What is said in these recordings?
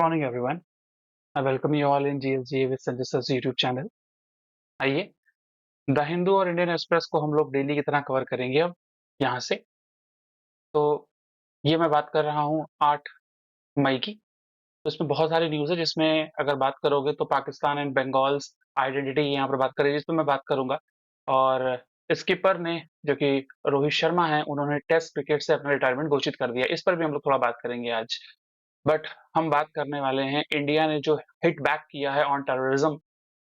Morning everyone. I welcome you all in GSGA with Sanjay sir YouTube channel. आइए the Hindu और Indian express को हम लोग डेली की तरह कवर करेंगे अब यहाँ से। तो ये मैं बात कर रहा हूँ 8 मई की। तो इसमें बहुत सारी न्यूज़ है जिसमें अगर बात करोगे तो पाकिस्तान एंड बंगाल्स आइडेंटिटी यहाँ पर बात करेंगे, जिसमें मैं बात करूंगा। और स्किपर ने जो कि रोहित शर्मा है, उन्होंने टेस्ट क्रिकेट से अपना रिटायरमेंट घोषित कर दिया। इस पर भी हम लोग थोड़ा बात करेंगे आज। बट हम बात करने वाले हैं इंडिया ने जो हिट बैक किया है ऑन टेररिज्म।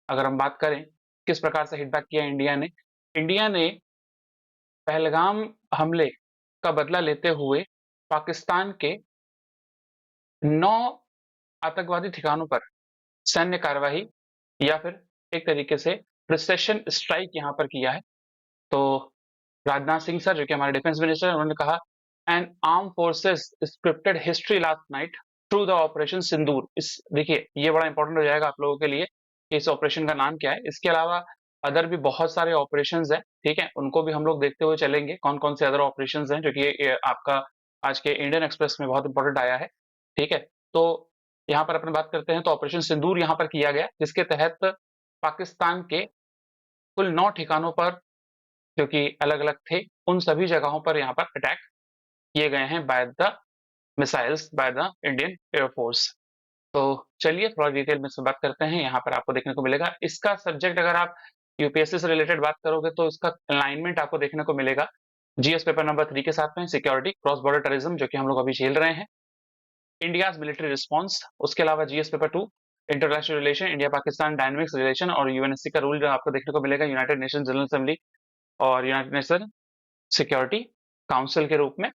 अगर हम बात करें किस प्रकार से हिट बैक किया इंडिया ने पहलगाम हमले का बदला लेते हुए पाकिस्तान के 9 आतंकवादी ठिकानों पर सैन्य कार्यवाही या फिर एक तरीके से प्रिसिशन स्ट्राइक यहाँ पर किया है। तो राजनाथ सिंह सर, जो कि हमारे डिफेंस मिनिस्टर हैं, उन्होंने कहा and armed forces scripted history last night through the operation Sindoor. इस देखिए, ये बड़ा इंपॉर्टेंट हो जाएगा आप लोगों के लिए कि इस ऑपरेशन का नाम क्या है। इसके अलावा अदर भी बहुत सारे ऑपरेशंस हैं, ठीक है, उनको भी हम लोग देखते हुए चलेंगे कौन कौन से अदर ऑपरेशंस हैं, जो कि ये आपका आज के इंडियन एक्सप्रेस में बहुत इंपॉर्टेंट आया है। ठीक है, तो यहाँ पर अपन बात करते हैं तो ऑपरेशन सिंदूर यहाँ पर किया गया, जिसके तहत पाकिस्तान के कुल 9 ठिकानों पर, जो कि अलग अलग थे, उन सभी जगहों पर यहाँ पर अटैक किए गए हैं by the missiles by the Indian air force. तो चलिए थोड़ा डिटेल में से बात करते हैं। यहाँ पर आपको देखने को मिलेगा इसका सब्जेक्ट, अगर आप यूपीएससी से रिलेटेड बात करोगे तो इसका अलाइनमेंट आपको देखने को मिलेगा जीएस पेपर नंबर 3 के साथ में सिक्योरिटी क्रॉस बॉर्डर टेररिज्म, जो कि हम लोग अभी झेल रहे हैं, इंडियाज मिलिट्री रिस्पॉन्स। उसके अलावा GS paper 2 international relation, India Pakistan dynamics relation और यूएनएससी का रूल जो आपको देखने को मिलेगा यूनाइटेड नेशन जनरल असेंबली और यूनाइटेड नेशन सिक्योरिटी काउंसिल के रूप में।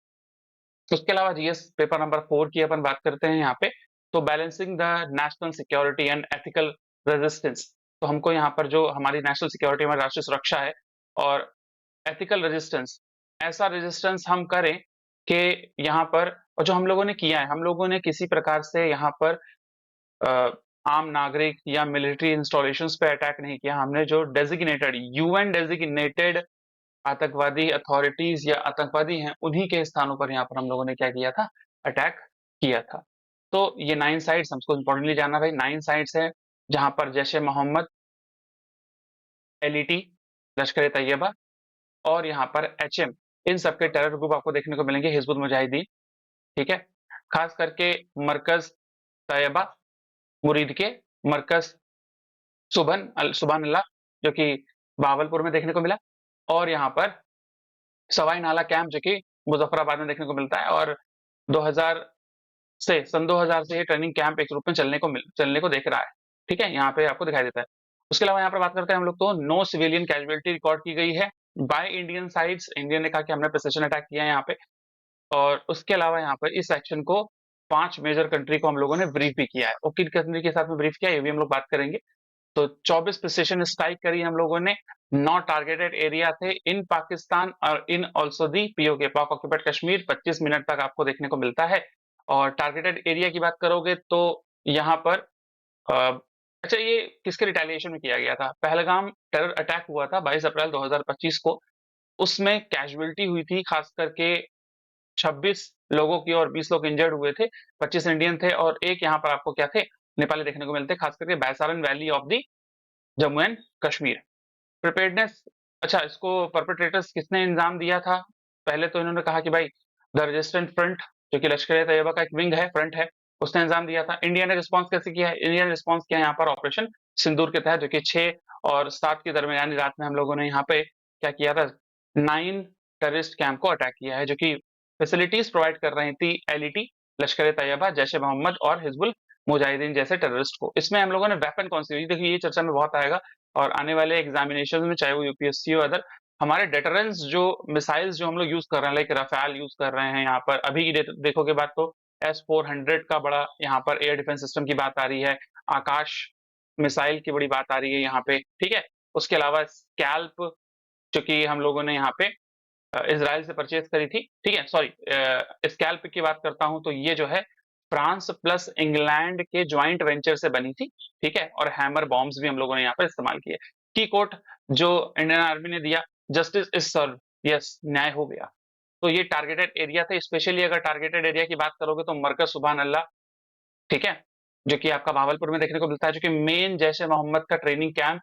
उसके अलावा जीएस पेपर नंबर 4 की अपन बात करते हैं यहाँ पे, तो balancing the national security and ethical resistance. तो हमको यहाँ पर जो हमारी नेशनल सिक्योरिटी, हमारी राष्ट्रीय सुरक्षा है, और एथिकल रेजिस्टेंस, ऐसा रेजिस्टेंस हम करें कि यहाँ पर, और जो हम लोगों ने किया है, हम लोगों ने किसी प्रकार से यहाँ पर आम नागरिक या मिलिट्री इंस्टॉलेशंस पे अटैक नहीं किया। हमने जो डेजिग्नेटेड यूएन डेजिग्नेटेड आतंकवादी अथॉरिटीज या आतंकवादी हैं, उन्हीं के स्थानों पर यहाँ पर हम लोगों ने क्या किया था, अटैक किया था। तो ये 9 साइट्स हमको इंपॉर्टेंटली जानना भाई, 9 साइट्स है जहां पर जैश ए मोहम्मद, एलईटी, लश्कर ए तैयबा और यहाँ पर एचएम, इन सबके टेरर ग्रुप आपको देखने को मिलेंगे, हिजबुल मुजाहिदीन। ठीक है, खास करके मरकज तैयबा मुरीद के मरकज सुबहान अल्लाह, जो कि बावलपुर में देखने को मिला, और यहाँ पर सवाई नाला कैंप, जो कि मुजफ्फराबाद में देखने को मिलता है, और 2000 सन 2000 से ये ट्रेनिंग कैंप एक रूप में चलने को देख रहा है। ठीक है, यहाँ पे आपको दिखाई देता है। उसके अलावा यहाँ पर बात करते हैं हम लोग, तो नो सिविलियन कैजुअलिटी रिकॉर्ड की गई है बाय इंडियन साइड्स। इंडिया ने कहा कि हमने प्रिसिशन अटैक किया है यहाँ पे। और उसके अलावा यहाँ पर इस एक्शन को 5 मेजर कंट्री को हम लोगों ने ब्रीफ भी किया है, और किन कंट्री के साथ में ब्रीफ किया है ये भी हम लोग बात करेंगे। तो 24 प्रिसिशन स्ट्राइक करी हम लोगों ने, 9 टारगेटेड एरिया थे इन पाकिस्तान और इन ऑल्सो दी पीओके, पाक ऑक्यूपाइड कश्मीर। 25 मिनट तक आपको देखने को मिलता है। और टारगेटेड एरिया की बात करोगे तो यहाँ पर अच्छा, ये किसके रिटेलिएशन में किया गया था? पहलगाम टेरर अटैक हुआ था 22 अप्रैल 2025 को। उसमें कैजुअलिटी हुई थी खास करके 26 लोगों की, और 20 लोग इंजर्ड हुए थे। 25 इंडियन थे और एक यहाँ पर आपको क्या थे, नेपाली देखने को मिलते, खास करके Baisaran valley of the Jammu and Kashmir. Preparedness, अच्छा, इसको परपेट्रेटर्स किसने इंजाम दिया था? पहले तो इन्होंने कहा कि भाई द रेजिस्टेंट फ्रंट, जो कि लश्कर ए तैयबा का एक विंग है, फ्रंट है, उसने इंजाम दिया था। इंडिया ने रिस्पांस कैसे किया है? इंडिया ने रिस्पांस किया यहाँ पर ऑपरेशन सिंदूर के तहत, जो कि 6 और 7 के दरमियानी रात में हम लोगों ने यहाँ पे क्या किया था, 9 टेररिस्ट कैंप को अटैक किया है, जो कि फैसिलिटीज प्रोवाइड कर रही थी एलईटी, लश्कर ए तैयबा, जैश ए मोहम्मद और हिजबुल मुजाहिदीन जैसे टेररिस्ट को। इसमें हम लोगों ने वेपन कौन सी, देखिए ये चर्चा में बहुत आएगा, और आने वाले एग्जामिनेशन में चाहे वो यूपीएससी हो अदर, हमारे डेटरेंस जो मिसाइल्स जो हम लोग यूज कर रहे हैं, लाइक राफेल यूज कर रहे हैं, यहाँ पर अभी की देखोगे बात तो S-400 का बड़ा यहाँ पर एयर डिफेंस सिस्टम की बात आ रही है, आकाश मिसाइल की बड़ी बात आ रही है यहाँ पे। ठीक है, उसके अलावा स्कैल्प, जो कि हम लोगों ने यहाँ पे इसराइल से परचेज करी थी। ठीक है, सॉरी, स्कैल्प की बात करता हूं तो ये जो है फ्रांस प्लस इंग्लैंड के ज्वाइंट वेंचर से बनी थी। ठीक है, और हैमर बॉम्ब्स भी हम लोगों ने यहाँ पर इस्तेमाल किए। की कोट जो इंडियन आर्मी ने दिया, जस्टिस इज सर्व, यस, न्याय हो गया। तो ये टारगेटेड एरिया थे। स्पेशली अगर टारगेटेड एरिया की बात करोगे तो मरकज सुबहान अल्लाह, ठीक है, जो कि आपका भावलपुर में देखने को मिलता है, जो कि मेन जैश ए मोहम्मद का ट्रेनिंग कैंप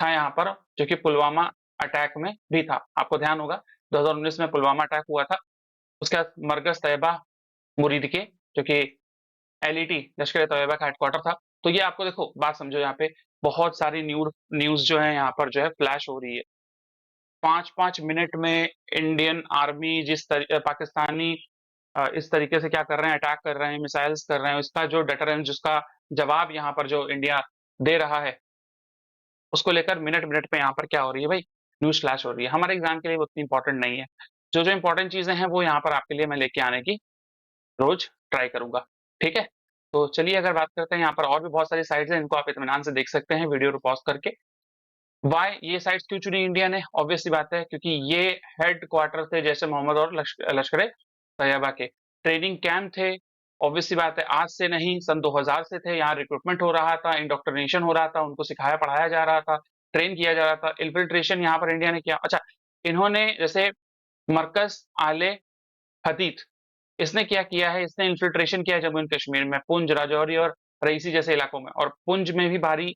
था यहाँ पर, जो कि पुलवामा अटैक में भी था। आपको ध्यान होगा 2019 में पुलवामा अटैक हुआ था। उसके बाद मरकज तैयबा मुरीद के, जो कि एलईटी लश्कर ए तैयबा का हेडक्वार्टर था। तो ये आपको देखो बात समझो, यहाँ पे बहुत सारी न्यूज़ जो है यहाँ पर जो है फ्लैश हो रही है। 5-5 मिनट में इंडियन आर्मी पाकिस्तानी इस तरीके से क्या कर रहे हैं, अटैक कर रहे हैं, मिसाइल्स कर रहे हैं, इसका जो डिटरेंस, जिसका जवाब यहाँ पर जो इंडिया दे रहा है, उसको लेकर मिनट-मिनट पे यहाँ पर क्या हो रही है भाई, न्यूज़ फ्लैश हो रही है। हमारे एग्ज़ाम के लिए वो उतनी इम्पोर्टेंट नहीं है। जो-जो इम्पोर्टेंट चीज़ें हैं वो यहाँ पर आपके लिए मैं लेके आने की रोज़ ट्राई करूँगा, ठीक है? तो चलिए अगर बात करते हैं, यहाँ पर और भी बहुत सारी साइट्स हैं, इनको आप इत्मीनान से देख सकते हैं वीडियो को पॉज़ करके। व्हाई ये साइट्स क्यों चुनी इंडिया ने? ऑब्वियस सी बात है, क्योंकि ये हेडक्वार्टर थे जैश ए मोहम्मद और लश्कर ए तैयबा के। ट्रेनिंग कैंप थे, ऑब्वियस सी बात है, आज से नहीं सन 2000 से थे। यहाँ रिक्रूटमेंट हो रहा था, इंडोक्ट्रिनेशन हो रहा था, उनको सिखाया पढ़ाया जा रहा था, ट्रेन किया जा रहा था, इन्फिल्ट्रेशन यहाँ पर इंडिया ने किया। अच्छा, इन्होंने जैसे मरकज़ आले हदीद, इसने क्या किया है, इसने इन्फिल्ट्रेशन किया है जम्मू एंड कश्मीर में, पुंछ, राजौरी और रईसी जैसे इलाकों में, और पुंछ में भी भारी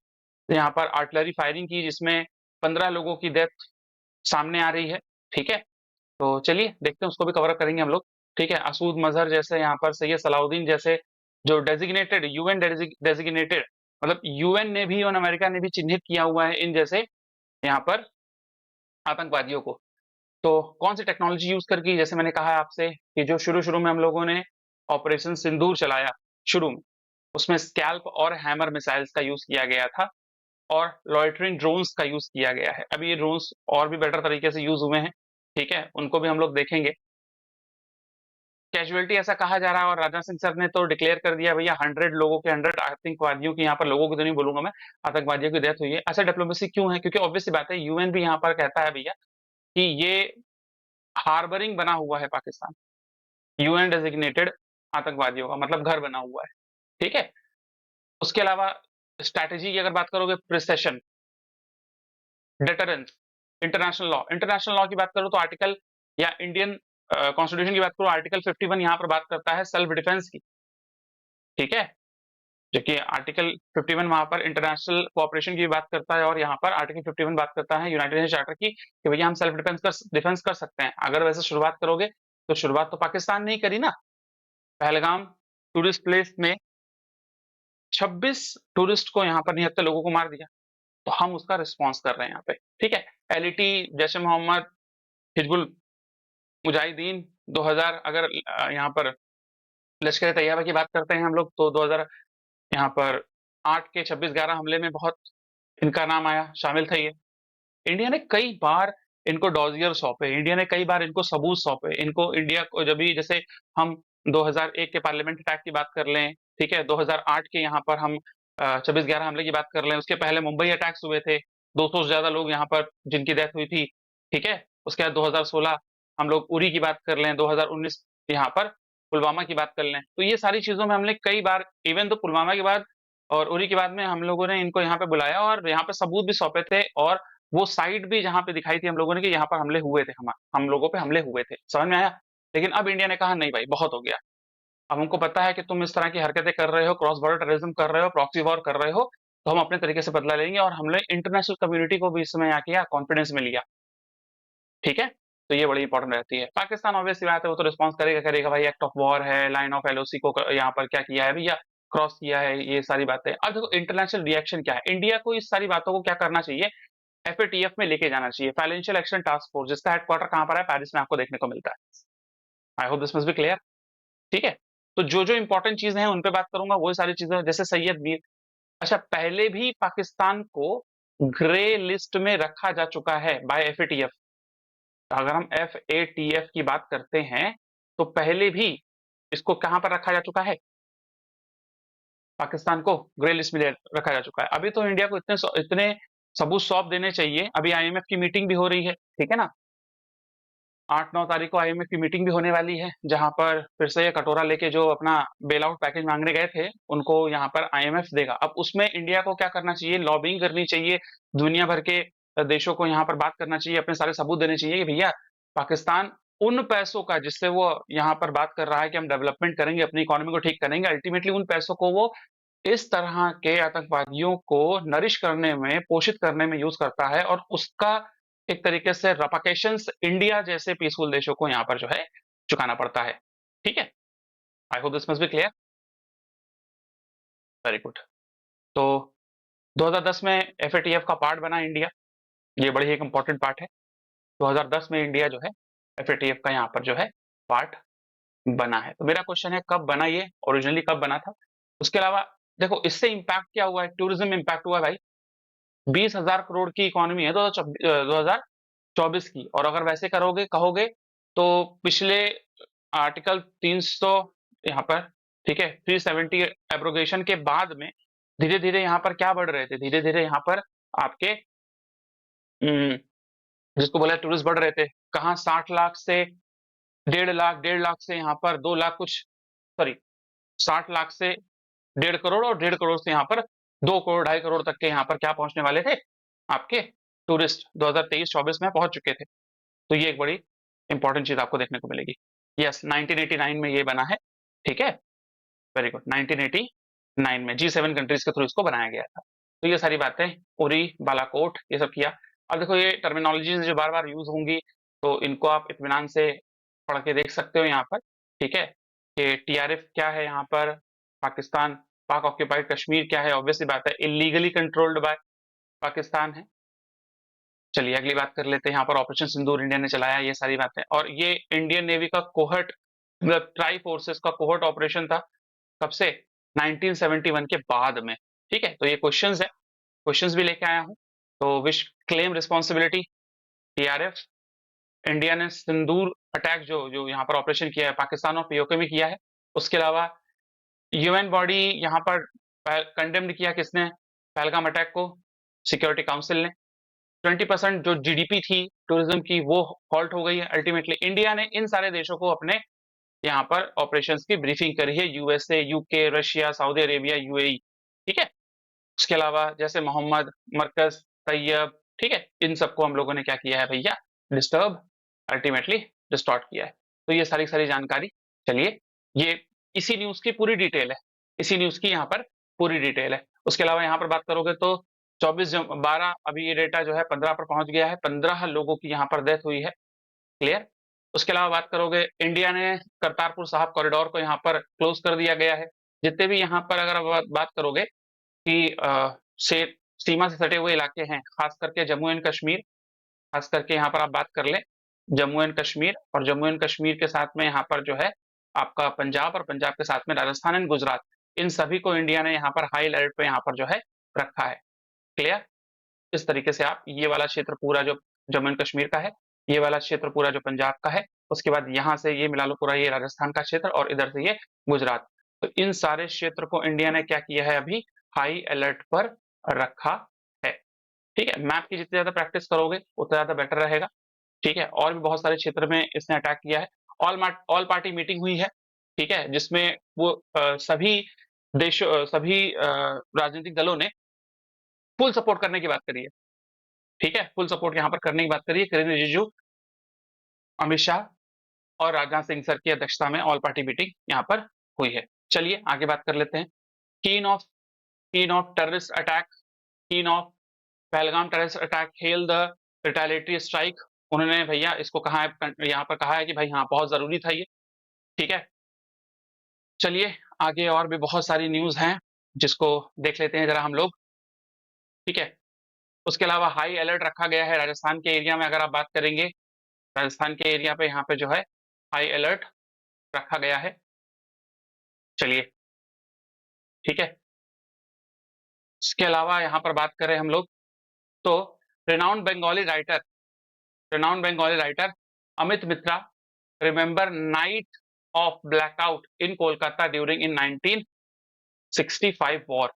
यहाँ पर आर्टिलरी फायरिंग की, जिसमें 15 लोगों की डेथ सामने आ रही है, ठीक है? तो चलिए देखते हैं, उसको भी कवर अप करेंगे हम लोग, ठीक है? असूद मजहर जैसे, यहाँ पर सैयद सलाउद्दीन जैसे, जो डेजिग्नेटेड यूएन डेजिग्नेटेड, मतलब यूएन ने भी और अमेरिका ने भी चिन्हित किया हुआ है इन जैसे यहाँ पर आतंकवादियों को। तो कौन सी टेक्नोलॉजी यूज करके, जैसे मैंने कहा आपसे कि जो शुरू-शुरू में हम लोगों ने ऑपरेशन सिंदूर चलाया शुरू में, उसमें स्कैल्प और हैमर मिसाइल्स का यूज किया गया था, और लॉइटरिंग ड्रोन्स का यूज किया गया है। अभी ये ड्रोन्स और भी बेटर तरीके से यूज हुए हैं, ठीक है? उनको भी हम लोग देखेंगे। कैजुअलिटी ऐसा कहा जा रहा है, और राजनाथ सिंह सर ने तो डिक्लेयर कर दिया भैया 100 लोगों के, 100 आतंकवादियों की, यहाँ पर लोगों को तो नहीं बोलूंगा मैं, आतंकवादियों की डेथ हुई है। ऐसा डिप्लोमेसी क्यों है? क्योंकि ऑब्वियस सी बात है, यूएन भी यहाँ पर कहता है भैया कि ये हार्बरिंग बना हुआ है पाकिस्तान, यूएन डेजिग्नेटेड आतंकवादियों का मतलब घर बना हुआ है, ठीक है? उसके अलावा स्ट्रैटेजी की अगर बात करोगे, प्रिसेशन, डिटरेंस, इंटरनेशनल लॉ की बात करो तो आर्टिकल, या इंडियन कॉन्स्टिट्यूशन की बात करो, आर्टिकल 51 यहाँ पर बात करता है सेल्फ डिफेंस की, ठीक है? जो कि आर्टिकल 51 वहां पर इंटरनेशनल कोऑपरेशन की बात करता है, और यहाँ पर आर्टिकल 51 बात करता है यूनाइटेड नेशन चार्टर की, कि भैया हम सेल्फ डिफेंस कर सकते हैं। अगर वैसे शुरुआत करोगे, तो शुरुआत तो पाकिस्तान ने ही करी ना। पहलगाम टूरिस्ट प्लेस में 26 टूरिस्ट को यहाँ पर निहत्थे लोगों को मार दिया, तो हम उसका रिस्पॉन्स कर रहे हैं यहाँ पे, ठीक है? एलईटी, जैश ए मोहम्मद, हिजबुल मुजाहिदीन 2000, अगर यहाँ पर लश्कर तैयबा की बात करते हैं हम लोग, तो 2000 यहाँ पर 8 के 26/11 हमले में बहुत इनका नाम आया, शामिल थे ये। इंडिया ने कई बार इनको डॉजियर सौंपे, इंडिया ने कई बार इनको सबूत सौंपे, इनको इंडिया को जब भी, जैसे हम 2001 के पार्लियामेंट अटैक की बात कर लें, ठीक है? 2008 के यहाँ पर हम 26/11 हमले की बात कर लें, उसके पहले मुंबई अटैक्स हुए थे, 200 से ज़्यादा लोग यहाँ पर जिनकी डेथ हुई थी, ठीक है? उसके बाद 2016 हम लोग उरी की बात कर लें, 2019 यहाँ पर पुलवामा की बात कर लें। तो ये सारी चीज़ों में हमने कई बार, इवन तो पुलवामा के बाद और उरी के बाद में, हम लोगों ने इनको यहाँ पे बुलाया और यहाँ पे सबूत भी सौंपे थे, और वो साइट भी जहाँ पे दिखाई थी हम लोगों ने कि यहाँ पर हमले हुए थे, हम लोगों पे हमले हुए थे। समझ में आया? लेकिन अब इंडिया ने कहा नहीं भाई, बहुत हो गया। अब हमको पता है कि तुम इस तरह की हरकतें कर रहे हो, क्रॉस बॉर्डर टेररिज्म कर रहे हो, प्रॉक्सी वॉर कर रहे हो, तो हम अपने तरीके से बदला लेंगे, और हमने इंटरनेशनल कम्युनिटी को भी इसमें क्या किया, कॉन्फिडेंस में लिया, ठीक है? तो ये बड़ी इंपॉर्टेंट रहती है। पाकिस्तान ऑब्वियस सी बात है, वो तो रिस्पॉन्स करेगा करेगा भाई, एक्ट ऑफ वॉर है, लाइन ऑफ एलओसी को यहाँ पर क्या किया है भैया, क्रॉस किया है, ये सारी बातें। अब देखो इंटरनेशनल रिएक्शन क्या है, इंडिया को इस सारी बातों को क्या करना चाहिए, एफएटीएफ में लेके जाना चाहिए, फाइनेंशियल एक्शन टास्क फोर्स, जिसका हेडक्वार्टर कहाँ पर है, पेरिस में आपको देखने को मिलता है। I hope this must be clear, ठीक है? तो जो-जो इंपॉर्टेंट चीज़ें हैं, उन पे बात करूँगा, वही सारी चीज़ें, जैसे सैयद मीर। अच्छा, पहले भी पाकिस्तान को ग्रे लिस्ट में रखा जा चुका है बाय एफएटीएफ। अगर हम एफएटीएफ की बात करते हैं, तो पहले भी इसको कहाँ पर रखा जा चुका है? पाकिस्तान को ग्रे लिस्ट में रखा जा चुका है। अभी तो इंडिया को इतने सबूत सौंप देने चाहिए। अभी आईएमएफ की मीटिंग भी हो रही है, ठीक है ना? 8-9 तारीख को आईएमएफ की मीटिंग भी होने वाली है, जहाँ पर फिर से ये कटोरा लेके जो अपना बेल आउट पैकेज मांगने गए थे, उनको यहाँ पर आईएमएफ देगा। अब उसमें इंडिया को क्या करना चाहिए, लॉबिंग करनी चाहिए, दुनिया भर के देशों को यहाँ पर बात करना चाहिए, अपने सारे सबूत देने चाहिए कि भैया पाकिस्तान उन पैसों का, जिससे वो यहाँ पर बात कर रहा है कि हम डेवलपमेंट करेंगे, अपनी इकोनॉमी को ठीक करेंगे, अल्टीमेटली उन पैसों को वो इस तरह के आतंकवादियों को नरिश करने में, पोषित करने में यूज करता है, और उसका एक तरीके से रपकेशंस इंडिया जैसे पीसफुल देशों को यहाँ पर जो है चुकाना पड़ता है। ठीक है, I hope this must be clear. Very good. तो 2010 में एफएटीएफ का पार्ट बना इंडिया, ये बड़ी ही एक इंपॉर्टेंट पार्ट है। 2010 में इंडिया जो है एफएटीएफ का यहाँ पर जो है पार्ट बना है। तो मेरा क्वेश्चन है कब बना, ये ओरिजिनली कब बना था। उसके अलावा देखो इससे इम्पैक्ट क्या हुआ है, टूरिज्म इम्पैक्ट हुआ है भाई। 20,000 करोड़ की इकोनॉमी है 2024 की, और अगर वैसे करोगे कहोगे तो पिछले आर्टिकल 300 यहाँ पर, ठीक है, 370 एब्रोगेशन के बाद में धीरे धीरे यहाँ पर क्या बढ़ रहे थे, धीरे धीरे यहाँ पर आपके जिसको बोला टूरिस्ट बढ़ रहे थे, कहाँ 60 लाख से 1.5 लाख, 1.5 लाख से यहाँ पर 2 लाख कुछ, सॉरी 60 लाख से 1.5 करोड़, और 1.5 करोड़ से यहाँ पर 2 करोड़, 2.5 करोड़ तक के यहाँ पर क्या पहुंचने वाले थे, आपके टूरिस्ट 2023-24 में पहुंच चुके थे। तो ये एक बड़ी इंपॉर्टेंट चीज आपको देखने को मिलेगी। यस, 1989 में ये बना है। ठीक है, वेरी गुड। 1989 में G7 कंट्रीज के थ्रू इसको बनाया गया था। तो ये सारी बातें, उरी, बालाकोट, ये सब किया। अब देखो ये टर्मिनोलॉजीज जो बार बार यूज होंगी, तो इनको आप इत्मीनान से पढ़ के देख सकते हो यहाँ पर। ठीक है, कि टीआरएफ क्या है यहाँ पर, पाकिस्तान, पाक ऑक्यूपाइड कश्मीर क्या है, ऑब्वियसली बात है इलीगली कंट्रोल्ड बाय पाकिस्तान है। चलिए अगली बात कर लेते हैं। यहाँ पर ऑपरेशन सिंदूर इंडिया ने चलाया, ये सारी बातें। और ये इंडियन नेवी का कोहर्ट, मतलब ट्राई फोर्सेस का कोहर्ट ऑपरेशन था। कब से? 1971 के बाद में। ठीक है, तो ये क्वेश्चंस है, क्वेश्चंस भी लेके आया हूं। तो wish claim responsibility, TRF. India ने सिंदूर अटैक जो जो यहाँ पर ऑपरेशन किया है, पाकिस्तान और पीओके में किया है। उसके अलावा यूएन बॉडी यहाँ पर कंडेम्ड किया, किसने? पहलगाम अटैक को, सिक्योरिटी काउंसिल ने। 20% जो जीडीपी थी टूरिज्म की, वो हॉल्ट हो गई है। अल्टीमेटली इंडिया ने इन सारे देशों को अपने यहाँ पर ऑपरेशंस की ब्रीफिंग करी है, USA, UK, Russia, Saudi Arabia, UAE. ठीक है, उसके अलावा जैसे मोहम्मद, मरकज, तैयब, ठीक है, इन सबको हम लोगों ने क्या किया है भैया, डिस्टर्ब, अल्टीमेटली डिस्टॉर्ट किया है। तो ये सारी सारी जानकारी, चलिए ये इसी न्यूज की पूरी डिटेल है, इसी न्यूज की यहाँ पर पूरी डिटेल है। उसके अलावा यहाँ पर बात करोगे तो 24/12 अभी ये डेटा जो है 15 पर पहुंच गया है, 15 लोगों की यहाँ पर डेथ हुई है। क्लियर। उसके अलावा बात करोगे, इंडिया ने करतारपुर साहब कॉरिडोर को यहाँ पर क्लोज कर दिया गया है। जितने भी यहाँ पर अगर आप बात करोगे कि से सीमा से सटे हुए इलाके हैं, खास करके जम्मू एंड कश्मीर, खास करके यहाँ पर आप बात कर लें जम्मू एंड कश्मीर, और जम्मू एंड कश्मीर के साथ में यहाँ पर जो है आपका पंजाब, और पंजाब के साथ में राजस्थान एंड गुजरात, इन सभी को इंडिया ने यहाँ पर हाई अलर्ट पे यहाँ पर जो है रखा है। क्लियर। इस तरीके से आप ये वाला क्षेत्र पूरा जो जम्मू एंड कश्मीर का है, ये वाला क्षेत्र पूरा जो पंजाब का है, उसके बाद यहाँ से ये मिला लो पूरा ये राजस्थान का क्षेत्र, और इधर से ये गुजरात। तो इन सारे क्षेत्र को इंडिया ने क्या किया है, अभी हाई अलर्ट पर रखा है। ठीक है, मैप की जितनी ज्यादा प्रैक्टिस करोगे उतना ज्यादा बेटर रहेगा। ठीक है, और भी बहुत सारे क्षेत्र में इसने अटैक किया है। ऑल पार्टी मीटिंग हुई है, ठीक है, जिसमें वो सभी देशों, सभी राजनीतिक दलों ने फुल सपोर्ट करने की बात करी है। ठीक है, फुल सपोर्ट यहाँ पर करने की बात करी है। किरेन रिजिजू, अमित शाह और राजनाथ सिंह सर की अध्यक्षता में ऑल पार्टी मीटिंग यहाँ पर हुई है। चलिए आगे बात कर लेते हैं। कीन ऑफ टेररिस्ट अटैक, कीन of Pahalgam terrorist attack hello the retaliatory strike. उन्होंने भैया इसको कहा है, यहाँ पर कहा है कि भाई हाँ बहुत जरूरी था ये। ठीक है, चलिए आगे और भी बहुत सारी न्यूज हैं जिसको देख लेते हैं जरा हम लोग। ठीक है, उसके अलावा हाई अलर्ट रखा गया है राजस्थान के एरिया में। अगर आप बात करेंगे राजस्थान के एरिया पे, यहाँ पे जो है हाई अलर्ट रखा गया है। चलिए ठीक है, इसके अलावा यहाँ पर बात करें हम लोग तो renowned Bengali writer, renowned Bengali writer Amit Mitra remember night of blackout in Kolkata during in 1965 war.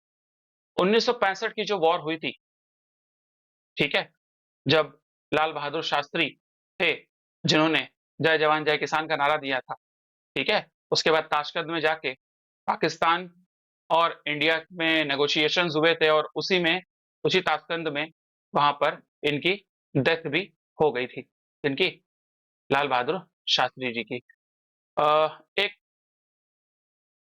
1965 की जो वॉर हुई थी, ठीक है, जब लाल बहादुर शास्त्री थे जिन्होंने जय जवान जय किसान का नारा दिया था। ठीक है, उसके बाद ताशकंद में जाके पाकिस्तान और इंडिया में नेगोशिएशंस हुए थे, और उसी में, उसी ताशकंद में वहां पर इनकी डेथ भी हो गई थी। इनकी, लाल बहादुर शास्त्री जी की। एक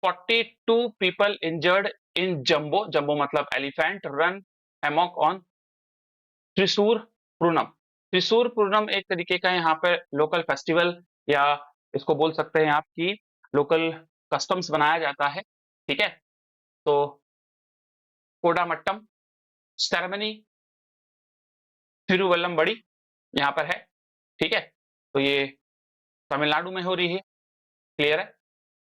42 people injured in jumbo, jumbo मतलब elephant, run amok on Thrissur Pooram. Thrissur Pooram एक तरीके का यहाँ पे लोकल फेस्टिवल, या इसको बोल सकते हैं आप कि लोकल कस्टम्स बनाया जाता है, ठीक है। तो कोडामट्टम सेरेमनी तिरुवल्लमबड़ी यहाँ पर है, ठीक है। तो ये तमिलनाडु में हो रही है, क्लियर है।